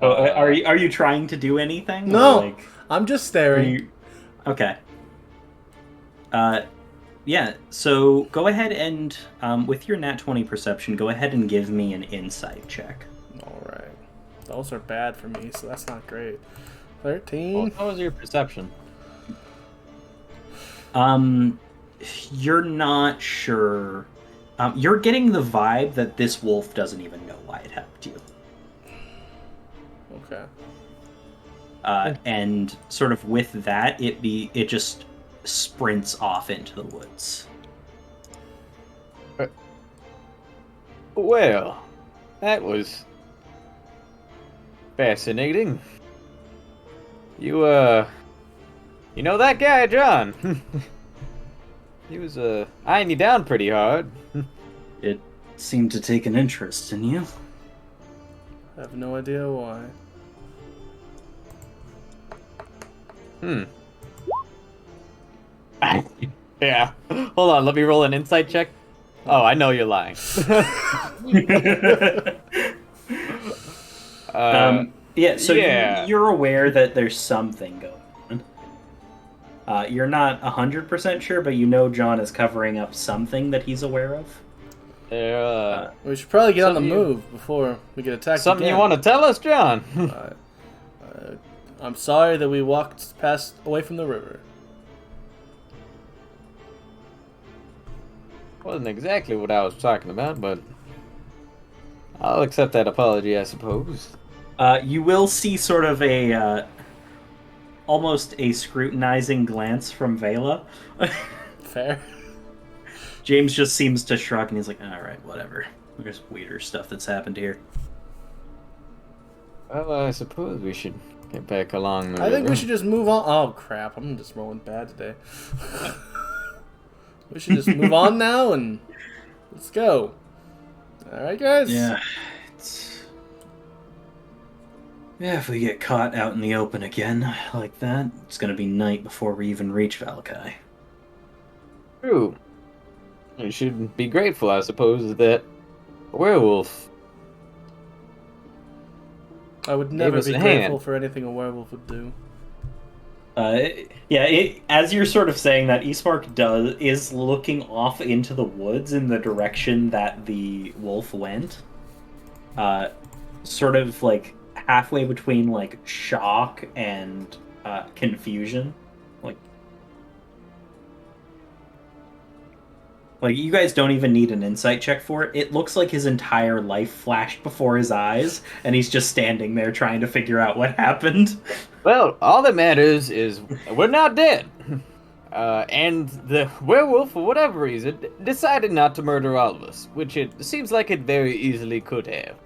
Are you trying to do anything? No, I'm just staring. Okay. Yeah, so go ahead and, with your nat 20 perception, go ahead and give me an insight check. Alright. Those are bad for me, so that's not great. 13. Well, how was your perception? You're not sure. You're getting the vibe that this wolf doesn't even know why it helped you. Okay. And sort of with that, it just sprints off into the woods. Well, that was fascinating. You know that guy, John? He was, eyeing you down pretty hard. It seemed to take an interest in you. I have no idea why. Yeah. Hold on, let me roll an insight check. Oh, I know you're lying. Yeah, so you're aware that there's something going on. You're not 100% sure, but you know John is covering up something that he's aware of. We should probably get on the move before we get attacked Something again. you want to tell us, John? I'm sorry that we walked away from the river. Wasn't exactly what I was talking about, but I'll accept that apology, I suppose. You will see sort of almost a scrutinizing glance from Vela. Fair. James just seems to shrug and he's like, alright, whatever. There's weirder stuff that's happened here. Well, I suppose we should get back along the I think river. we should just move on. Oh, crap. I'm just rolling bad today. We should just move on now and let's go. Alright, guys? Yeah. Yeah, if we get caught out in the open again like that, it's gonna be night before we even reach Vallaki. True. We should be grateful, I suppose, that a werewolf. I would never be grateful for anything a werewolf would do. As you're sort of saying that, Eastmark is looking off into the woods in the direction that the wolf went. Sort of like halfway between like shock and confusion. Like you guys don't even need an insight check for it. It looks like his entire life flashed before his eyes, and he's just standing there trying to figure out what happened. Well, all that matters is we're not dead. And the werewolf, for whatever reason, decided not to murder all of us, which it seems like it very easily could have.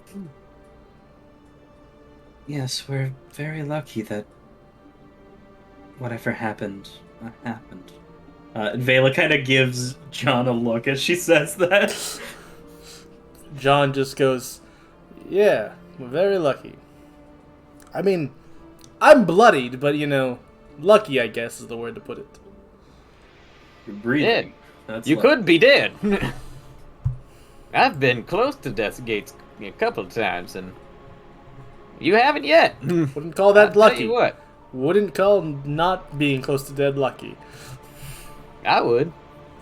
Yes, we're very lucky that whatever happened, happened. Vela kind of gives John a look as she says that. John just goes, yeah, we're very lucky. I mean, I'm bloodied, but, lucky, I guess, is the word to put it. You're breathing. That's you could be dead. I've been close to Death's Gates a couple of times, and you haven't yet. Wouldn't call that lucky. Tell you what. Wouldn't call not being close to dead lucky. I would.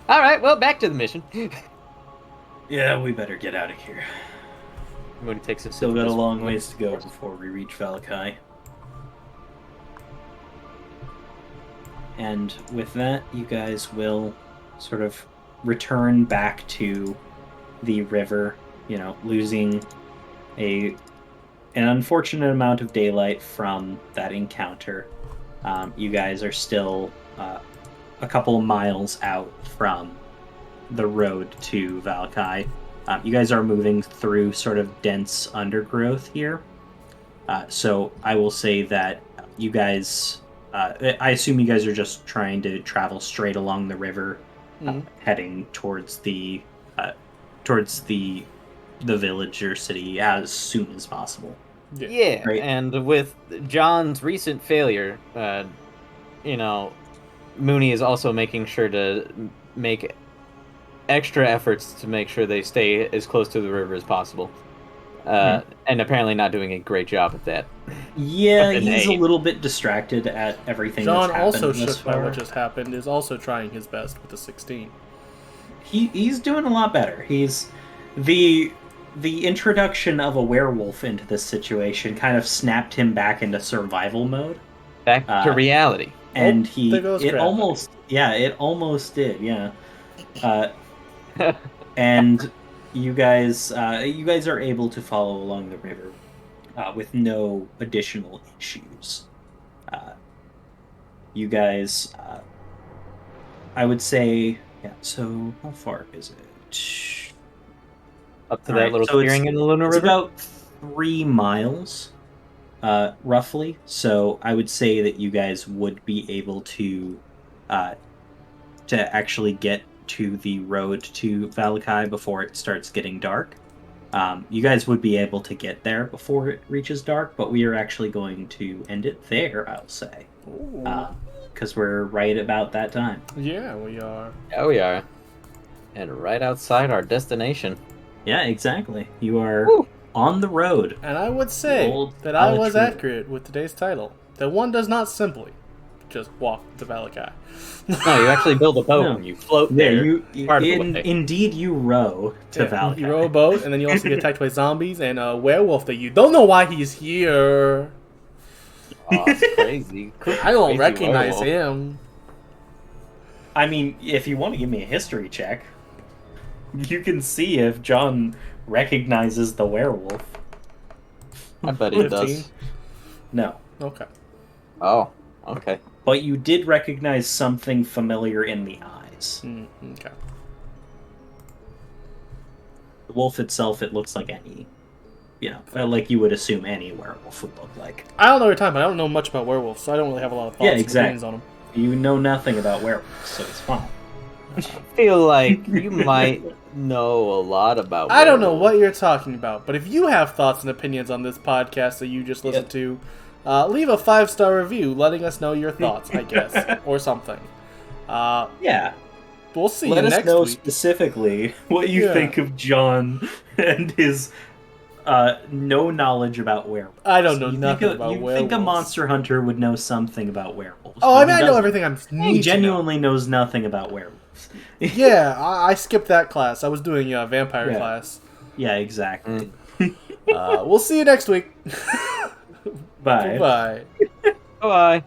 All right, well, back to the mission. Yeah, we better get out of here. Moony takes a Still got a long ways to go before we reach Vallaki. And with that, you guys will sort of return back to the river, losing an unfortunate amount of daylight from that encounter. You guys are still a couple of miles out from the road to Vallaki. You guys are moving through sort of dense undergrowth here. So I will say that you guys... I assume you guys are just trying to travel straight along the river, heading towards the village or city as soon as possible. Yeah, right? And with John's recent failure, Moony is also making sure to make extra efforts to make sure they stay as close to the river as possible. And apparently not doing a great job at that. Yeah, he's a little bit distracted at everything John, that's happened. John, also shook by what just happened, is also trying his best with the 16. He's doing a lot better. He's... The introduction of a werewolf into this situation kind of snapped him back into survival mode. Back to reality. And it almost did, yeah. And... You guys are able to follow along the river with no additional issues. You guys, I would say, yeah. So how far is it? Up to that little clearing in the Luna River. It's about 3 miles, roughly. So I would say that you guys would be able to actually get to the road to Vallaki before it starts getting dark. You guys would be able to get there before it reaches dark, but we are actually going to end it there, I'll say. Because we're right about that time. Yeah, we are. Yeah, we are. And right outside our destination. Yeah, exactly. You are on the road. And I would say that I was accurate with today's title. That one does not simply just walk to Vallaki. No, you actually build a boat and you float there. Indeed, you row to Vallaki. You row a boat, and then you also get attacked by zombies and a werewolf that you don't know why he's here. Oh, it's crazy. I don't recognize him. I mean, if you want to give me a history check, you can see if John recognizes the werewolf. I bet he does. No. Okay. Oh, okay. But you did recognize something familiar in the eyes. Okay. The wolf itself, it looks like any, like you would assume any werewolf would look like. I don't know what you're talking about. I don't know much about werewolves, so I don't really have a lot of thoughts and opinions on them. You know nothing about werewolves, so it's fine. I feel like you might know a lot about werewolves. I don't know what you're talking about, but if you have thoughts and opinions on this podcast that you just listened to, leave a 5-star review letting us know your thoughts, I guess, or something. Yeah. We'll see you next week. Let us know specifically what you think of John and his no knowledge about werewolves. I don't know nothing about werewolves. You think a monster hunter would know something about werewolves. Oh, I mean, I know everything I need He genuinely knows nothing about werewolves. Yeah, I skipped that class. I was doing vampire class. Yeah, exactly. We'll see you next week. Bye. Bye. Bye.